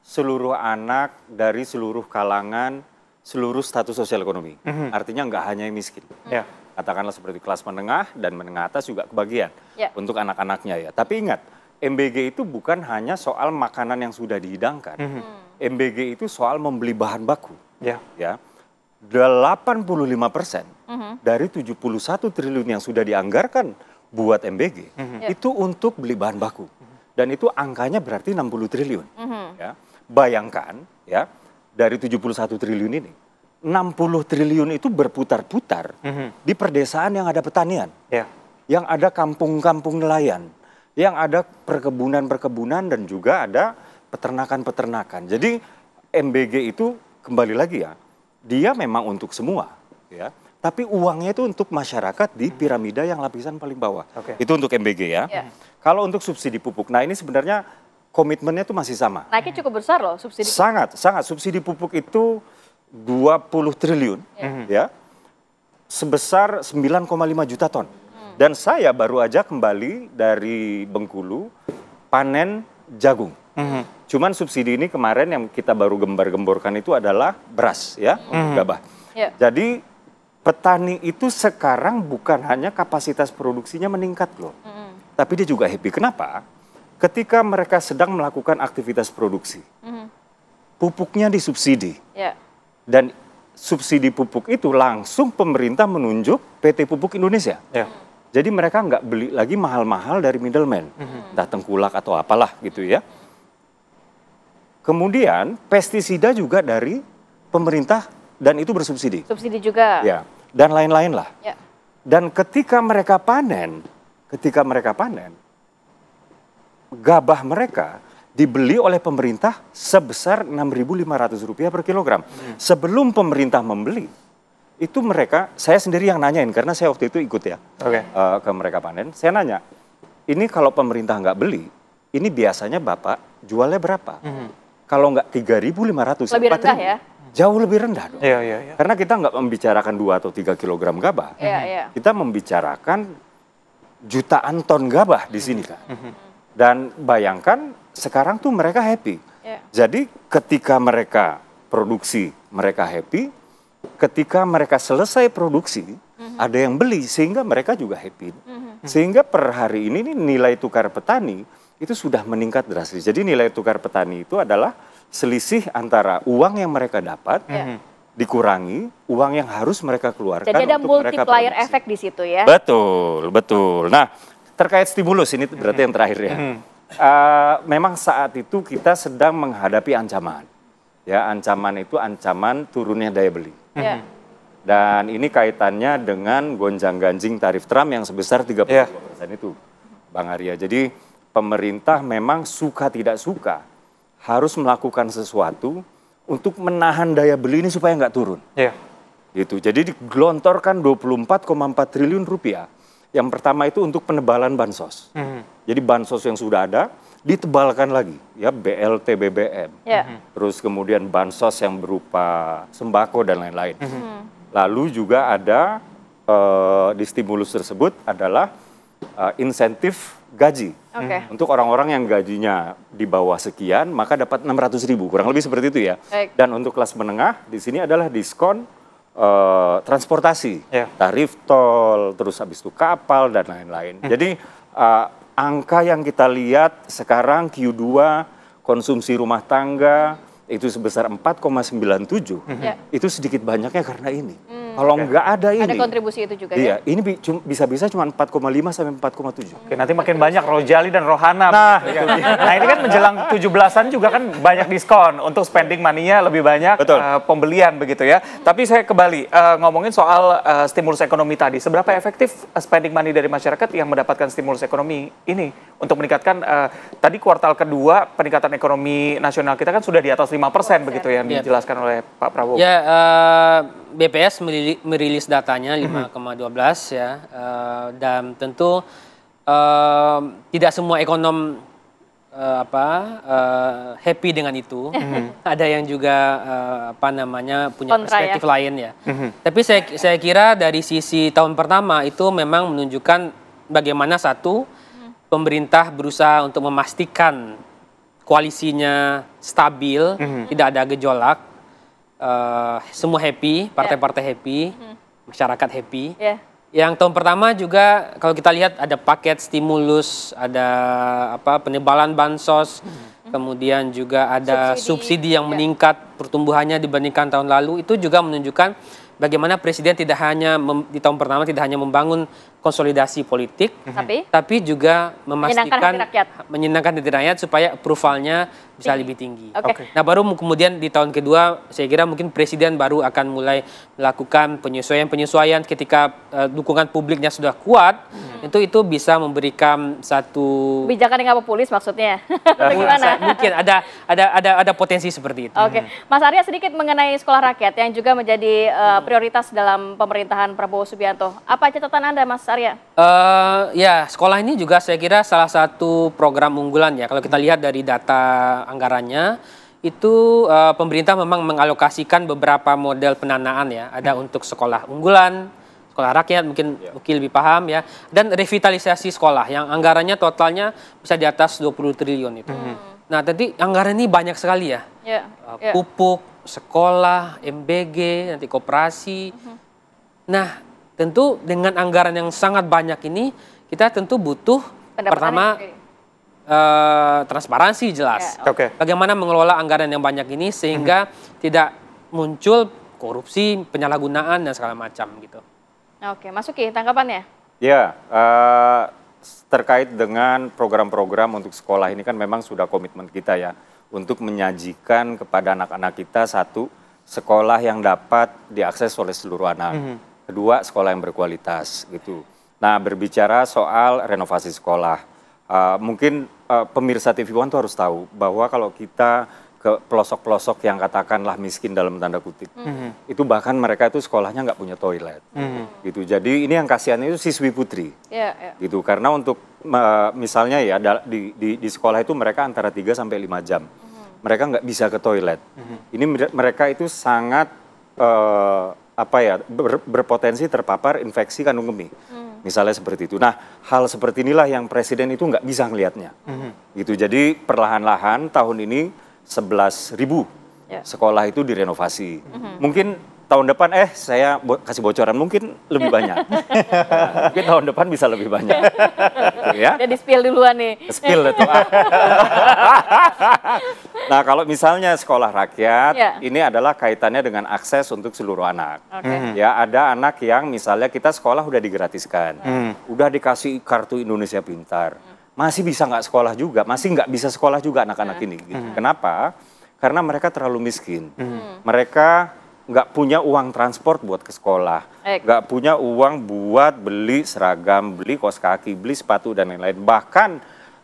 seluruh anak dari seluruh kalangan, seluruh status sosial ekonomi. Artinya nggak hanya yang miskin. Ya. Katakanlah seperti kelas menengah dan menengah atas juga kebagian untuk anak-anaknya ya. Tapi ingat, MBG itu bukan hanya soal makanan yang sudah dihidangkan. MBG itu soal membeli bahan baku. Ya. 85% dari 71 triliun yang sudah dianggarkan buat MBG itu untuk beli bahan baku. Dan itu angkanya berarti 60 triliun. Ya. Bayangkan ya, dari 71 triliun ini 60 triliun itu berputar-putar di perdesaan yang ada pertanian. Yang ada kampung-kampung nelayan, yang ada perkebunan-perkebunan dan juga ada peternakan-peternakan. Jadi MBG itu kembali lagi ya, dia memang untuk semua ya. Tapi uangnya itu untuk masyarakat di piramida yang lapisan paling bawah. Itu untuk MBG ya. Kalau untuk subsidi pupuk, nah ini sebenarnya komitmennya itu masih sama. Naiknya cukup besar loh subsidi. Sangat. Subsidi pupuk itu 20 triliun ya. Sebesar 9,5 juta ton. Dan saya baru aja kembali dari Bengkulu panen jagung. Cuman subsidi ini kemarin yang kita baru gembar-gemborkan itu adalah beras ya, untuk gabah. Jadi petani itu sekarang bukan hanya kapasitas produksinya meningkat loh. Tapi dia juga happy. Kenapa? Ketika mereka sedang melakukan aktivitas produksi. Pupuknya disubsidi. Dan subsidi pupuk itu langsung pemerintah menunjuk PT Pupuk Indonesia. Jadi mereka nggak beli lagi mahal-mahal dari middleman. Entah Tengkulak atau apalah gitu ya. Kemudian pestisida juga dari pemerintah dan itu bersubsidi. Subsidi juga. Ya, dan lain-lain lah. Dan ketika mereka panen, gabah mereka dibeli oleh pemerintah sebesar Rp6.500 per kilogram. Sebelum pemerintah membeli, itu mereka, saya sendiri yang nanyain karena saya waktu itu ikut ya ke mereka panen. Saya nanya, ini kalau pemerintah nggak beli, ini biasanya Bapak jualnya berapa? Kalau nggak 3.500, lebih rendah ya? Jauh lebih rendah dong. Karena kita nggak membicarakan 2 atau 3 kilogram gabah. Kita membicarakan jutaan ton gabah di sini kan. Dan bayangkan sekarang tuh mereka happy. Jadi ketika mereka produksi, mereka happy. Ketika mereka selesai produksi, ada yang beli sehingga mereka juga happy. Sehingga per hari ini nilai tukar petani itu sudah meningkat drastis. Jadi nilai tukar petani itu adalah selisih antara uang yang mereka dapat dikurangi uang yang harus mereka keluarkan. Jadi ada multiplier efek di situ ya? Betul, betul. Nah, terkait stimulus ini berarti yang terakhir ya. Memang saat itu kita sedang menghadapi ancaman. Ya, ancaman itu ancaman turunnya daya beli. Dan ini kaitannya dengan gonjang-ganjing tarif Trump yang sebesar 32% itu, Bang Arya. Jadi pemerintah memang suka tidak suka harus melakukan sesuatu untuk menahan daya beli ini supaya nggak turun. Gitu. Jadi digelontorkan 24,4 triliun rupiah. Yang pertama itu untuk penebalan bansos. Jadi bansos yang sudah ada ditebalkan lagi, ya BLT BBM. Terus kemudian bansos yang berupa sembako dan lain-lain. Lalu juga ada di stimulus tersebut adalah insentif gaji. Untuk orang-orang yang gajinya di bawah sekian, maka dapat 600.000, kurang lebih seperti itu ya. Dan untuk kelas menengah, di sini adalah diskon transportasi, tarif tol, terus habis itu kapal dan lain-lain. Jadi angka yang kita lihat sekarang Q2 konsumsi rumah tangga itu sebesar 4,97, itu sedikit banyaknya karena ini. Kalau nggak ada ini. Ada kontribusi itu juga iya, ya? ini bisa-bisa cuma 4,5 sampai 4,7. Oke, nanti makin banyak Rojali dan Rohana. Nah, Nah ini kan menjelang 17-an juga kan banyak diskon untuk spending money-nya lebih banyak. Betul. Pembelian begitu ya. Tapi saya kembali ngomongin soal stimulus ekonomi tadi. Seberapa efektif spending money dari masyarakat yang mendapatkan stimulus ekonomi ini untuk meningkatkan tadi kuartal kedua peningkatan ekonomi nasional kita kan sudah di atas 5% begitu yang dijelaskan oleh Pak Prabowo. Ya, BPS merilis datanya 5,12 ya, dan tentu tidak semua ekonom happy dengan itu. Ada yang juga punya perspektif lain ya. Tapi saya kira dari sisi tahun pertama itu memang menunjukkan bagaimana pemerintah berusaha untuk memastikan koalisinya stabil, tidak ada gejolak. Semua happy, partai-partai happy, masyarakat happy. Yang tahun pertama juga kalau kita lihat ada paket stimulus, ada penebalan bansos, kemudian juga ada subsidi yang meningkat pertumbuhannya dibandingkan tahun lalu. Itu juga menunjukkan bagaimana Presiden tidak hanya di tahun pertama tidak hanya membangun konsolidasi politik, tapi juga memastikan menyenangkan hati rakyat supaya approvalnya bisa lebih tinggi. Nah baru kemudian di tahun kedua saya kira mungkin Presiden baru akan mulai melakukan penyesuaian-penyesuaian ketika dukungan publiknya sudah kuat, itu bisa memberikan satu kebijakan yang nggak populis maksudnya. Gimana? Mungkin ada potensi seperti itu. Mas Arya sedikit mengenai sekolah rakyat yang juga menjadi prioritas dalam pemerintahan Prabowo Subianto. Apa catatan Anda, Mas Arya? Ya, sekolah ini juga saya kira salah satu program unggulan ya. Kalau kita lihat dari data anggarannya, itu pemerintah memang mengalokasikan beberapa model pendanaan ya. Ada untuk sekolah unggulan, sekolah rakyat, mungkin Uki lebih paham ya. Dan revitalisasi sekolah yang anggarannya totalnya bisa di atas 20 triliun itu. Nah, tadi anggaran ini banyak sekali ya. Pupuk, sekolah, MBG, nanti koperasi. Nah, tentu dengan anggaran yang sangat banyak ini, kita tentu butuh pertama transparansi jelas. Bagaimana mengelola anggaran yang banyak ini sehingga tidak muncul korupsi, penyalahgunaan dan segala macam gitu. Mas Uki, tanggapannya? Ya, terkait dengan program-program untuk sekolah ini kan memang sudah komitmen kita ya untuk menyajikan kepada anak-anak kita satu sekolah yang dapat diakses oleh seluruh anak. Kedua, sekolah yang berkualitas gitu. Nah, berbicara soal renovasi sekolah, mungkin pemirsa TV One tuh harus tahu bahwa kalau kita ke pelosok-pelosok yang katakanlah miskin dalam tanda kutip, itu bahkan mereka itu sekolahnya nggak punya toilet, gitu. Jadi ini yang kasihan itu siswi putri, gitu. Karena untuk misalnya ya di sekolah itu mereka antara 3 sampai 5 jam, mereka nggak bisa ke toilet. Ini mereka itu sangat berpotensi terpapar infeksi kandung kemih. Misalnya seperti itu. Nah, hal seperti inilah yang Presiden itu nggak bisa ngelihatnya. Gitu. Jadi perlahan-lahan tahun ini 11.000 sekolah itu direnovasi. Mungkin tahun depan saya kasih bocoran mungkin lebih banyak. Mungkin tahun depan bisa lebih banyak. Gitu ya. Udah di-spill duluan nih. Spill itu. Nah, kalau misalnya sekolah rakyat, ini adalah kaitannya dengan akses untuk seluruh anak. Ya, ada anak yang misalnya kita sekolah udah digratiskan, udah dikasih kartu Indonesia Pintar, masih bisa nggak sekolah juga, masih nggak bisa sekolah juga anak-anak ini. Gitu. Kenapa? Karena mereka terlalu miskin. Mereka nggak punya uang transport buat ke sekolah, nggak punya uang buat beli seragam, beli kaos kaki, beli sepatu dan lain-lain. Bahkan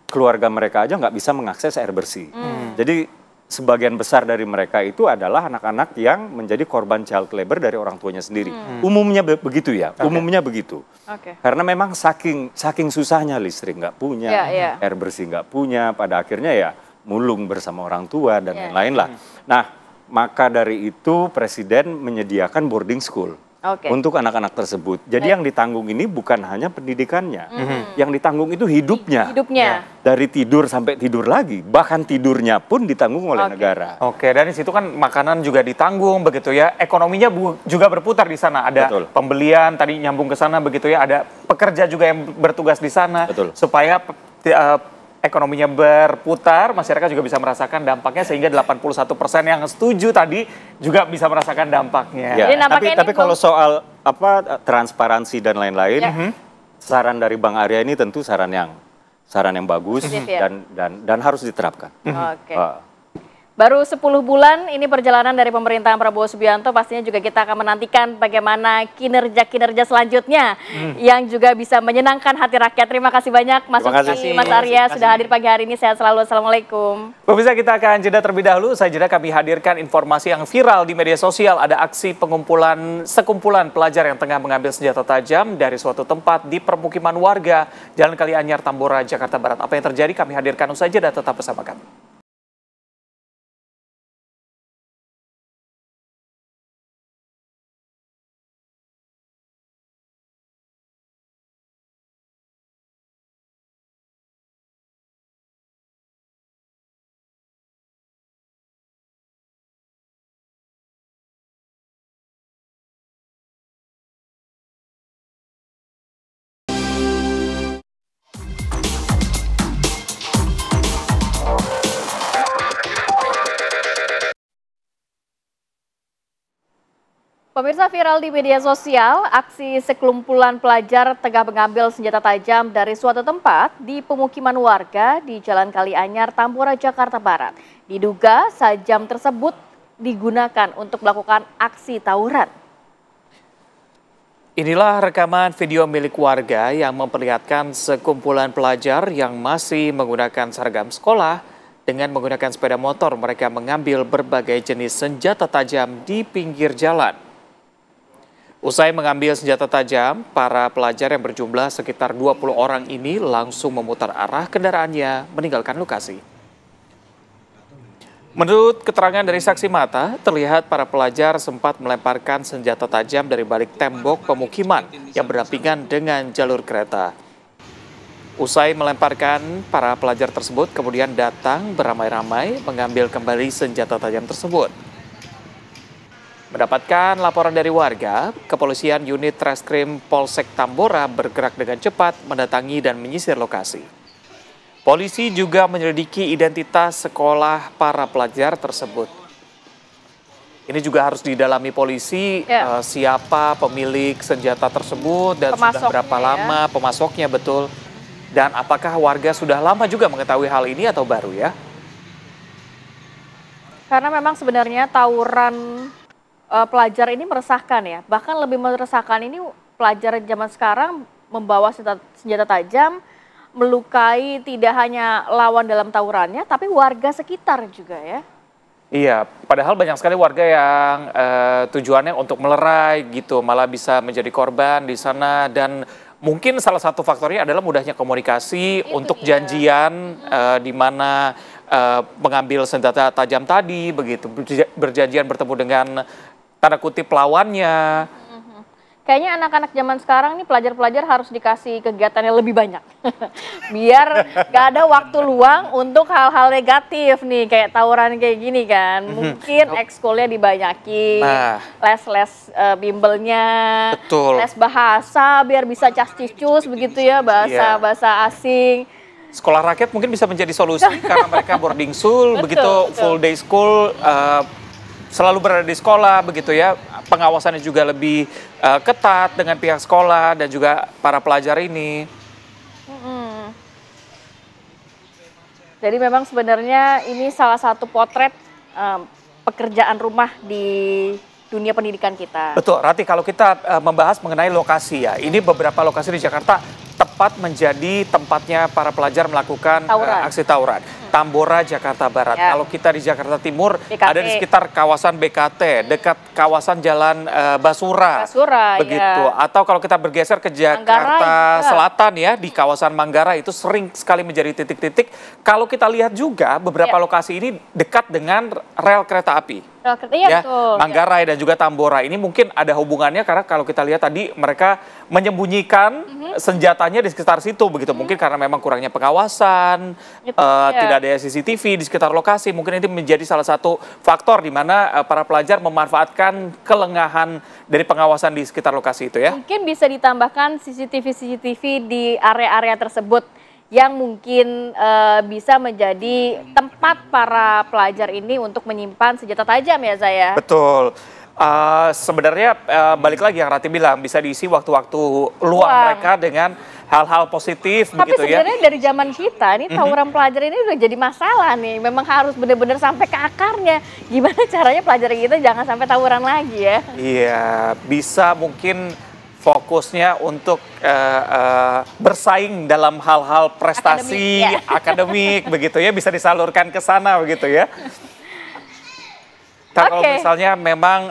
keluarga mereka aja nggak bisa mengakses air bersih. Jadi sebagian besar dari mereka itu adalah anak-anak yang menjadi korban child labor dari orang tuanya sendiri. Umumnya begitu ya, umumnya begitu. Karena memang saking susahnya listrik nggak punya, air bersih nggak punya, pada akhirnya ya mulung bersama orang tua dan lain-lain lah. Nah, maka dari itu Presiden menyediakan boarding school untuk anak-anak tersebut. Jadi yang ditanggung ini bukan hanya pendidikannya, yang ditanggung itu hidupnya. Dari tidur sampai tidur lagi, bahkan tidurnya pun ditanggung oleh negara. Dan di situ kan makanan juga ditanggung begitu ya, ekonominya juga berputar di sana. Ada pembelian tadi nyambung ke sana begitu ya, ada pekerja juga yang bertugas di sana supaya ekonominya berputar, masyarakat juga bisa merasakan dampaknya, sehingga 81% yang setuju tadi juga bisa merasakan dampaknya. Ya, tapi kalau soal transparansi dan lain-lain, saran dari Bang Arya ini tentu saran yang bagus dan harus diterapkan. Oke. Baru 10 bulan ini perjalanan dari pemerintahan Prabowo Subianto, pastinya juga kita akan menantikan bagaimana kinerja-kinerja selanjutnya yang juga bisa menyenangkan hati rakyat. Terima kasih banyak Mas Uki, Mas Arya sudah hadir pagi hari ini. Sehat selalu. Assalamualaikum. Pemirsa, kita akan jeda terlebih dahulu. Usai jeda kami hadirkan informasi yang viral di media sosial. Ada aksi sekumpulan pelajar yang tengah mengambil senjata tajam dari suatu tempat di permukiman warga Jalan Kalianyar, Tambora, Jakarta Barat. Apa yang terjadi kami hadirkan usai jeda, tetap bersama kami. Pemirsa, viral di media sosial, aksi sekelumpulan pelajar tengah mengambil senjata tajam dari suatu tempat di pemukiman warga di Jalan Kalianyar, Tambora, Jakarta Barat. Diduga sajam tersebut digunakan untuk melakukan aksi tawuran. Inilah rekaman video milik warga yang memperlihatkan sekumpulan pelajar yang masih menggunakan seragam sekolah dengan menggunakan sepeda motor. Mereka mengambil berbagai jenis senjata tajam di pinggir jalan. Usai mengambil senjata tajam, para pelajar yang berjumlah sekitar 20 orang ini langsung memutar arah kendaraannya meninggalkan lokasi. Menurut keterangan dari saksi mata, terlihat para pelajar sempat melemparkan senjata tajam dari balik tembok pemukiman yang berdampingan dengan jalur kereta. Usai melemparkan, para pelajar tersebut kemudian datang beramai-ramai mengambil kembali senjata tajam tersebut. Mendapatkan laporan dari warga, kepolisian unit Reskrim Polsek Tambora bergerak dengan cepat mendatangi dan menyisir lokasi. Polisi juga menyelidiki identitas sekolah para pelajar tersebut. Ini juga harus didalami polisi, siapa pemilik senjata tersebut dan sudah berapa lama pemasoknya, betul. Dan apakah warga sudah lama juga mengetahui hal ini atau baru ya? Karena memang sebenarnya tawuran pelajar ini meresahkan ya, bahkan lebih meresahkan ini pelajar zaman sekarang membawa senjata tajam, melukai tidak hanya lawan dalam tawurannya, tapi warga sekitar juga ya. Iya, padahal banyak sekali warga yang tujuannya untuk melerai gitu, malah bisa menjadi korban di sana. Dan mungkin salah satu faktornya adalah mudahnya komunikasi untuk janjian di mana mengambil senjata tajam tadi, begitu, berjanjian bertemu dengan tanda kutip lawannya. Kayaknya anak-anak zaman sekarang nih, pelajar-pelajar harus dikasih kegiatan yang lebih banyak. Biar gak ada waktu luang untuk hal-hal negatif nih, kayak tawuran kayak gini kan. Mungkin ekskulnya dibanyakin, les-les bimbelnya, les bahasa biar bisa cas-cicus begitu ya, bahasa asing. Sekolah rakyat mungkin bisa menjadi solusi karena mereka boarding school, begitu full day school, selalu berada di sekolah begitu ya, pengawasannya juga lebih ketat dengan pihak sekolah dan juga para pelajar ini. Jadi memang sebenarnya ini salah satu potret pekerjaan rumah di dunia pendidikan kita. Betul, Rati, kalau kita membahas mengenai lokasi ya, ini beberapa lokasi di Jakarta tepat menjadi tempatnya para pelajar melakukan aksi tawuran. Tambora, Jakarta Barat. Kalau kita di Jakarta Timur, ada di sekitar kawasan BKT, dekat kawasan Jalan Basura, begitu. Atau kalau kita bergeser ke Jakarta Selatan ya, di kawasan Manggarai itu sering sekali menjadi titik-titik. Kalau kita lihat juga beberapa lokasi ini dekat dengan rel kereta api. Manggarai dan juga Tambora ini mungkin ada hubungannya karena kalau kita lihat tadi mereka menyembunyikan senjatanya di sekitar situ begitu. Mungkin karena memang kurangnya pengawasan, tidak ada CCTV di sekitar lokasi. Mungkin ini menjadi salah satu faktor di mana para pelajar memanfaatkan kelengahan dari pengawasan di sekitar lokasi itu ya. Mungkin bisa ditambahkan CCTV di area-area tersebut yang mungkin bisa menjadi tempat para pelajar ini untuk menyimpan senjata tajam ya saya. Betul. Sebenarnya balik lagi yang Rati bilang, bisa diisi waktu-waktu luang mereka dengan hal-hal positif. Tapi begitu ya. sebenarnya dari zaman kita, ini tawuran pelajar ini udah jadi masalah nih. Memang harus benar-benar sampai ke akarnya. Gimana caranya pelajar kita jangan sampai tawuran lagi ya? Iya, bisa mungkin fokusnya untuk bersaing dalam hal-hal prestasi akademik begitu ya, bisa disalurkan ke sana begitu ya. Kalau misalnya memang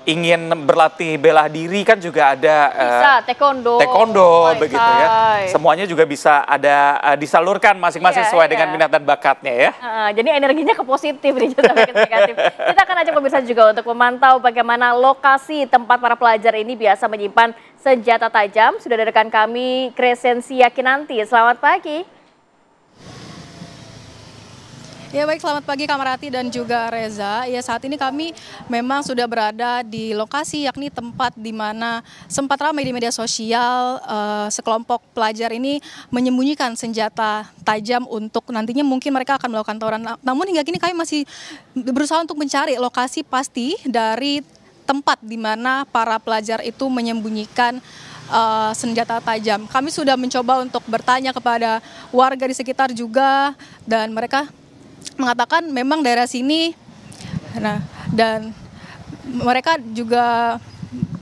ingin berlatih bela diri kan juga ada bisa taekwondo begitu ya. Semuanya juga bisa ada disalurkan masing-masing sesuai dengan minat dan bakatnya ya. Jadi energinya ke positif nih, sampai ke negatif. Kita akan ajak pemirsa juga untuk memantau bagaimana lokasi tempat para pelajar ini biasa menyimpan senjata tajam. Sudah ada rekan kami Crescentia Kinanti. Selamat pagi. Ya baik, selamat pagi Kamarati dan juga Reza. Ya saat ini kami memang sudah berada di lokasi yakni tempat di mana sempat ramai di media sosial sekelompok pelajar ini menyembunyikan senjata tajam untuk nantinya mungkin mereka akan melakukan tawuran. Namun hingga kini kami masih berusaha untuk mencari lokasi pasti dari tempat di mana para pelajar itu menyembunyikan senjata tajam. Kami sudah mencoba untuk bertanya kepada warga di sekitar juga dan mereka mengatakan memang daerah sini, dan mereka juga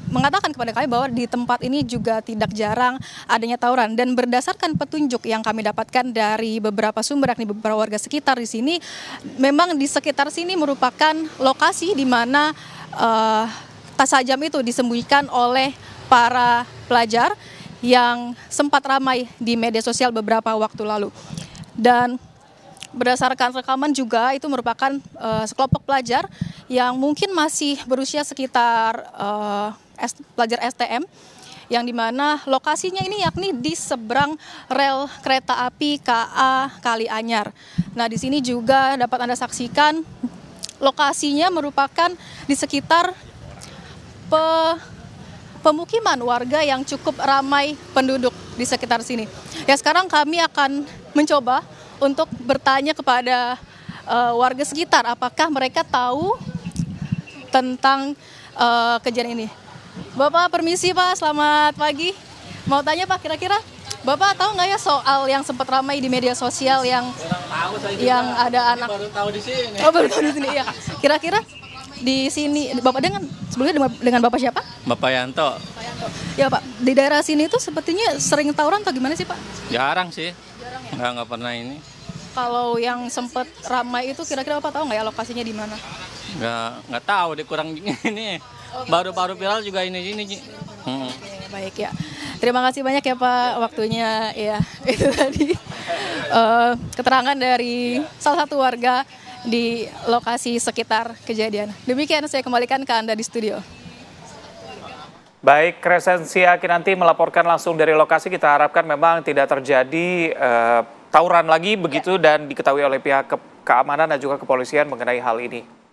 mengatakan kepada kami bahwa di tempat ini juga tidak jarang adanya tawuran. Dan berdasarkan petunjuk yang kami dapatkan dari beberapa sumber, yakni beberapa warga sekitar di sini, memang di sekitar sini merupakan lokasi di mana tas tajam itu disembunyikan oleh para pelajar yang sempat ramai di media sosial beberapa waktu lalu. Dan berdasarkan rekaman juga itu merupakan sekelompok pelajar yang mungkin masih berusia sekitar pelajar STM, yang dimana lokasinya ini yakni di seberang rel kereta api KA Kalianyar. Nah di sini juga dapat Anda saksikan lokasinya merupakan di sekitar pemukiman warga yang cukup ramai penduduk di sekitar sini. Ya sekarang kami akan mencoba untuk bertanya kepada warga sekitar apakah mereka tahu tentang kejadian ini. Bapak permisi Pak, selamat pagi. Mau tanya Pak, kira-kira Bapak tahu nggak ya soal yang sempat ramai di media sosial yang ada anak? Baru tahu di sini. Oh baru tahu di sini ya. Kira-kira di sini Bapak sebelumnya dengan Bapak siapa? Bapak Yanto. Ya Pak, di daerah sini itu sepertinya sering tawuran atau gimana sih Pak? Jarang sih. Nggak pernah ini. Kalau yang sempat ramai itu kira-kira Bapak tahu nggak ya lokasinya di mana? Nggak tahu deh, kurang ini. Baru-baru viral juga ini. Baik ya. Terima kasih banyak ya Pak waktunya ya. Itu tadi keterangan dari salah satu warga di lokasi sekitar kejadian. Demikian saya kembalikan ke Anda di studio. Baik, Crescentia Kinanti melaporkan langsung dari lokasi. Kita harapkan memang tidak terjadi tawuran lagi begitu dan diketahui oleh pihak keamanan dan juga kepolisian mengenai hal ini.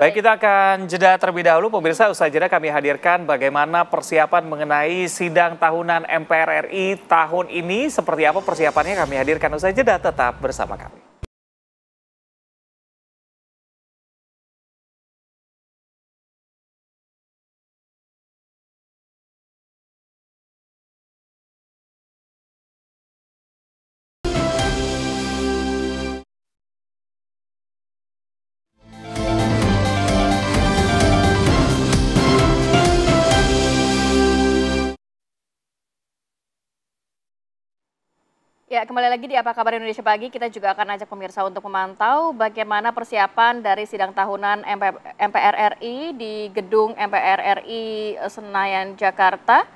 Baik, kita akan jeda terlebih dahulu. Pemirsa, usai jeda kami hadirkan bagaimana persiapan mengenai sidang tahunan MPR RI tahun ini. Seperti apa persiapannya kami hadirkan usai jeda, tetap bersama kami. Ya, kembali lagi di Apa Kabar Indonesia Pagi, kita juga akan ajak pemirsa untuk memantau bagaimana persiapan dari sidang tahunan MPR RI di gedung MPR RI Senayan, Jakarta.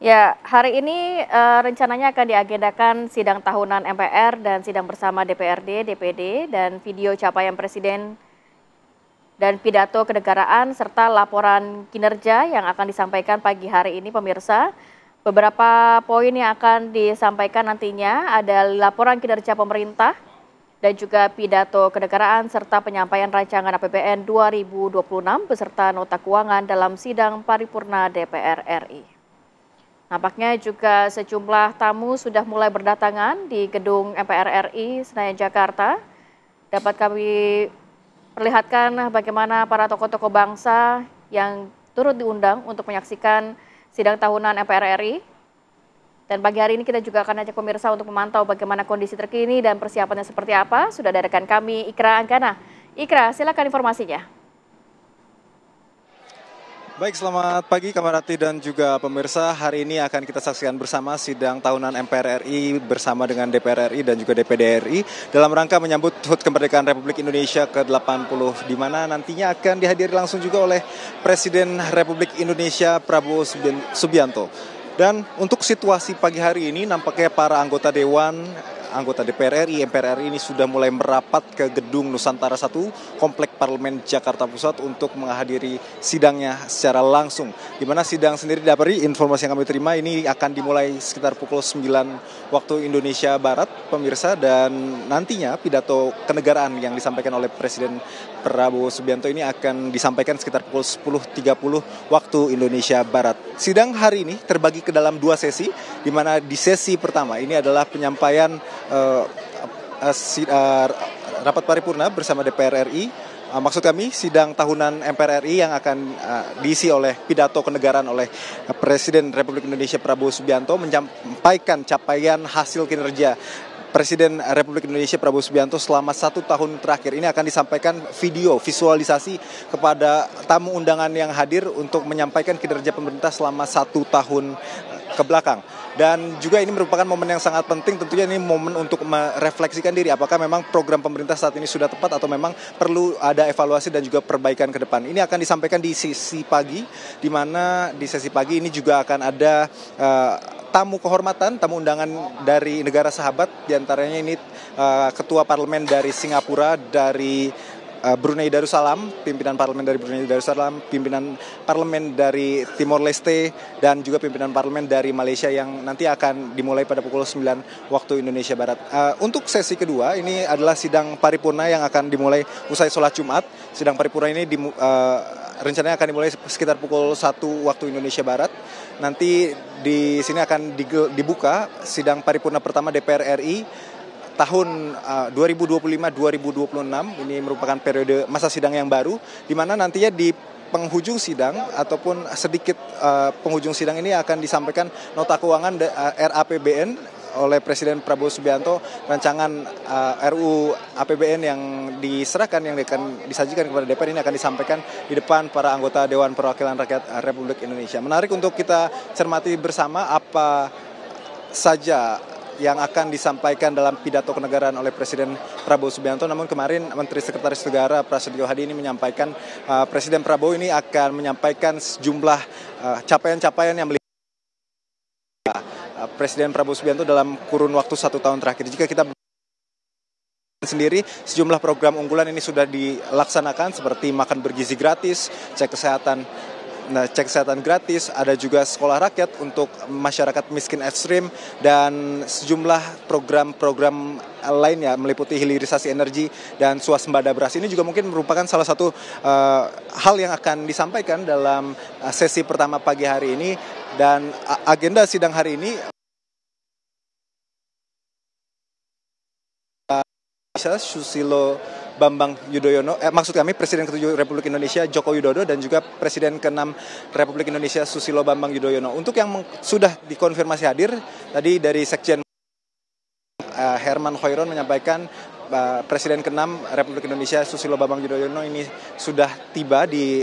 Ya, hari ini rencananya akan diagendakan sidang tahunan MPR dan sidang bersama DPRD, DPD, dan video capaian Presiden dan pidato kenegaraan serta laporan kinerja yang akan disampaikan pagi hari ini pemirsa. Beberapa poin yang akan disampaikan nantinya ada laporan kinerja pemerintah dan juga pidato kenegaraan serta penyampaian rancangan APBN 2026 beserta nota keuangan dalam sidang paripurna DPR RI. Nampaknya juga sejumlah tamu sudah mulai berdatangan di gedung MPR RI Senayan Jakarta. Dapat kami perlihatkan bagaimana para tokoh-tokoh bangsa yang turut diundang untuk menyaksikan sidang tahunan MPR RI. Dan pagi hari ini kita juga akan ajak pemirsa untuk memantau bagaimana kondisi terkini dan persiapannya seperti apa. Sudah ada rekan kami Ikra Anggana. Ikra, silakan informasinya. Baik, selamat pagi Kamarati dan juga pemirsa. Hari ini akan kita saksikan bersama sidang tahunan MPR RI bersama dengan DPR RI dan juga DPD RI dalam rangka menyambut HUT Kemerdekaan Republik Indonesia ke-80 di mana nantinya akan dihadiri langsung juga oleh Presiden Republik Indonesia Prabowo Subianto. Dan untuk situasi pagi hari ini nampaknya para anggota Dewan, anggota DPR RI, MPR RI ini sudah mulai merapat ke gedung Nusantara 1, Komplek Parlemen Jakarta Pusat untuk menghadiri sidangnya secara langsung. Di mana sidang sendiri dari informasi yang kami terima ini akan dimulai sekitar pukul 9 waktu Indonesia Barat, pemirsa, dan nantinya pidato kenegaraan yang disampaikan oleh Presiden Prabowo Subianto ini akan disampaikan sekitar pukul 10.30 waktu Indonesia Barat. Sidang hari ini terbagi ke dalam dua sesi, di mana di sesi pertama ini adalah penyampaian rapat paripurna bersama DPR RI. Maksud kami sidang tahunan MPR RI yang akan diisi oleh pidato kenegaraan oleh Presiden Republik Indonesia Prabowo Subianto menyampaikan capaian hasil kinerja Presiden Republik Indonesia Prabowo Subianto selama 1 tahun terakhir. Ini akan disampaikan visualisasi kepada tamu undangan yang hadir untuk menyampaikan kinerja pemerintah selama 1 tahun ke belakang. Dan juga ini merupakan momen yang sangat penting, tentunya ini momen untuk merefleksikan diri apakah memang program pemerintah saat ini sudah tepat atau memang perlu ada evaluasi dan juga perbaikan ke depan. Ini akan disampaikan di sesi pagi, di mana di sesi pagi ini juga akan ada tamu kehormatan, tamu undangan dari negara sahabat, diantaranya ini Ketua Parlemen dari Singapura, dari Brunei Darussalam, pimpinan parlemen dari Brunei Darussalam, pimpinan parlemen dari Timor Leste, dan juga pimpinan parlemen dari Malaysia yang nanti akan dimulai pada pukul 9 waktu Indonesia Barat. Untuk sesi kedua, ini adalah sidang paripurna yang akan dimulai usai sholat Jumat. Sidang paripurna ini rencananya akan dimulai sekitar pukul 1 waktu Indonesia Barat. Nanti di sini akan dibuka sidang paripurna pertama DPR RI tahun 2025-2026. Ini merupakan periode masa sidang yang baru, di mana nantinya di penghujung sidang ataupun sedikit penghujung sidang ini akan disampaikan nota keuangan RAPBN oleh Presiden Prabowo Subianto, rancangan RUU APBN yang diserahkan, yang akan disajikan kepada DPR ini akan disampaikan di depan para anggota Dewan Perwakilan Rakyat Republik Indonesia. Menarik untuk kita cermati bersama apa saja yang akan disampaikan dalam pidato kenegaraan oleh Presiden Prabowo Subianto. Namun kemarin Menteri Sekretaris Negara Prasetyo Hadi ini menyampaikan Presiden Prabowo ini akan menyampaikan sejumlah capaian-capaian yang melihat Presiden Prabowo Subianto dalam kurun waktu 1 tahun terakhir. Jika kita sendiri, sejumlah program unggulan ini sudah dilaksanakan seperti makan bergizi gratis, cek kesehatan gratis, ada juga sekolah rakyat untuk masyarakat miskin ekstrim, dan sejumlah program-program lainnya meliputi hilirisasi energi dan swasembada beras. Ini juga mungkin merupakan salah satu hal yang akan disampaikan dalam sesi pertama pagi hari ini. Dan agenda sidang hari ini Susilo Bambang Yudhoyono, maksud kami Presiden ke-7 Republik Indonesia Joko Widodo dan juga Presiden ke-6 Republik Indonesia Susilo Bambang Yudhoyono. Untuk yang sudah dikonfirmasi hadir, tadi dari Sekjen Herman Khoiron menyampaikan Presiden ke-6 Republik Indonesia Susilo Bambang Yudhoyono ini sudah tiba di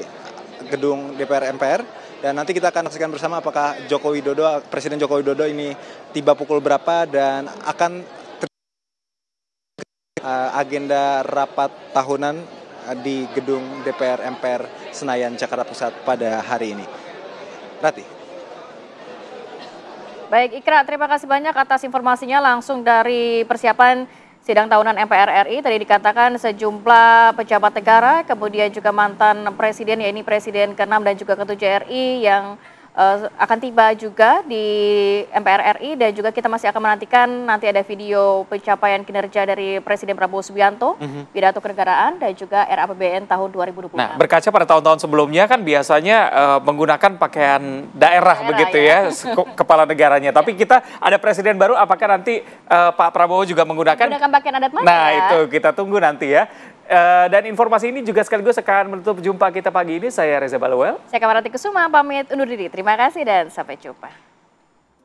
gedung DPR MPR, dan nanti kita akan saksikan bersama apakah Presiden Joko Widodo ini tiba pukul berapa dan akan agenda rapat tahunan di gedung DPR MPR Senayan Jakarta Pusat pada hari ini. Rati. Baik, Ikra, terima kasih banyak atas informasinya langsung dari persiapan sidang tahunan MPR RI. Tadi dikatakan sejumlah pejabat negara, kemudian juga mantan presiden, yaitu Presiden ke-6 dan juga ke-7 RI yang akan tiba juga di MPR RI dan juga kita masih akan menantikan nanti ada video pencapaian kinerja dari Presiden Prabowo Subianto, pidato kenegaraan dan juga RAPBN tahun 2026. Nah, berkaca pada tahun-tahun sebelumnya kan biasanya menggunakan pakaian daerah begitu ya, kepala negaranya. Tapi kita ada presiden baru, apakah nanti Pak Prabowo juga menggunakan pakaian adat mana? Nah, itu kita tunggu nanti ya. Dan informasi ini juga sekaligus akan menutup jumpa kita pagi ini. Saya Reza Balawel. Saya Kamarati Kusuma, pamit undur diri. Terima kasih dan sampai jumpa.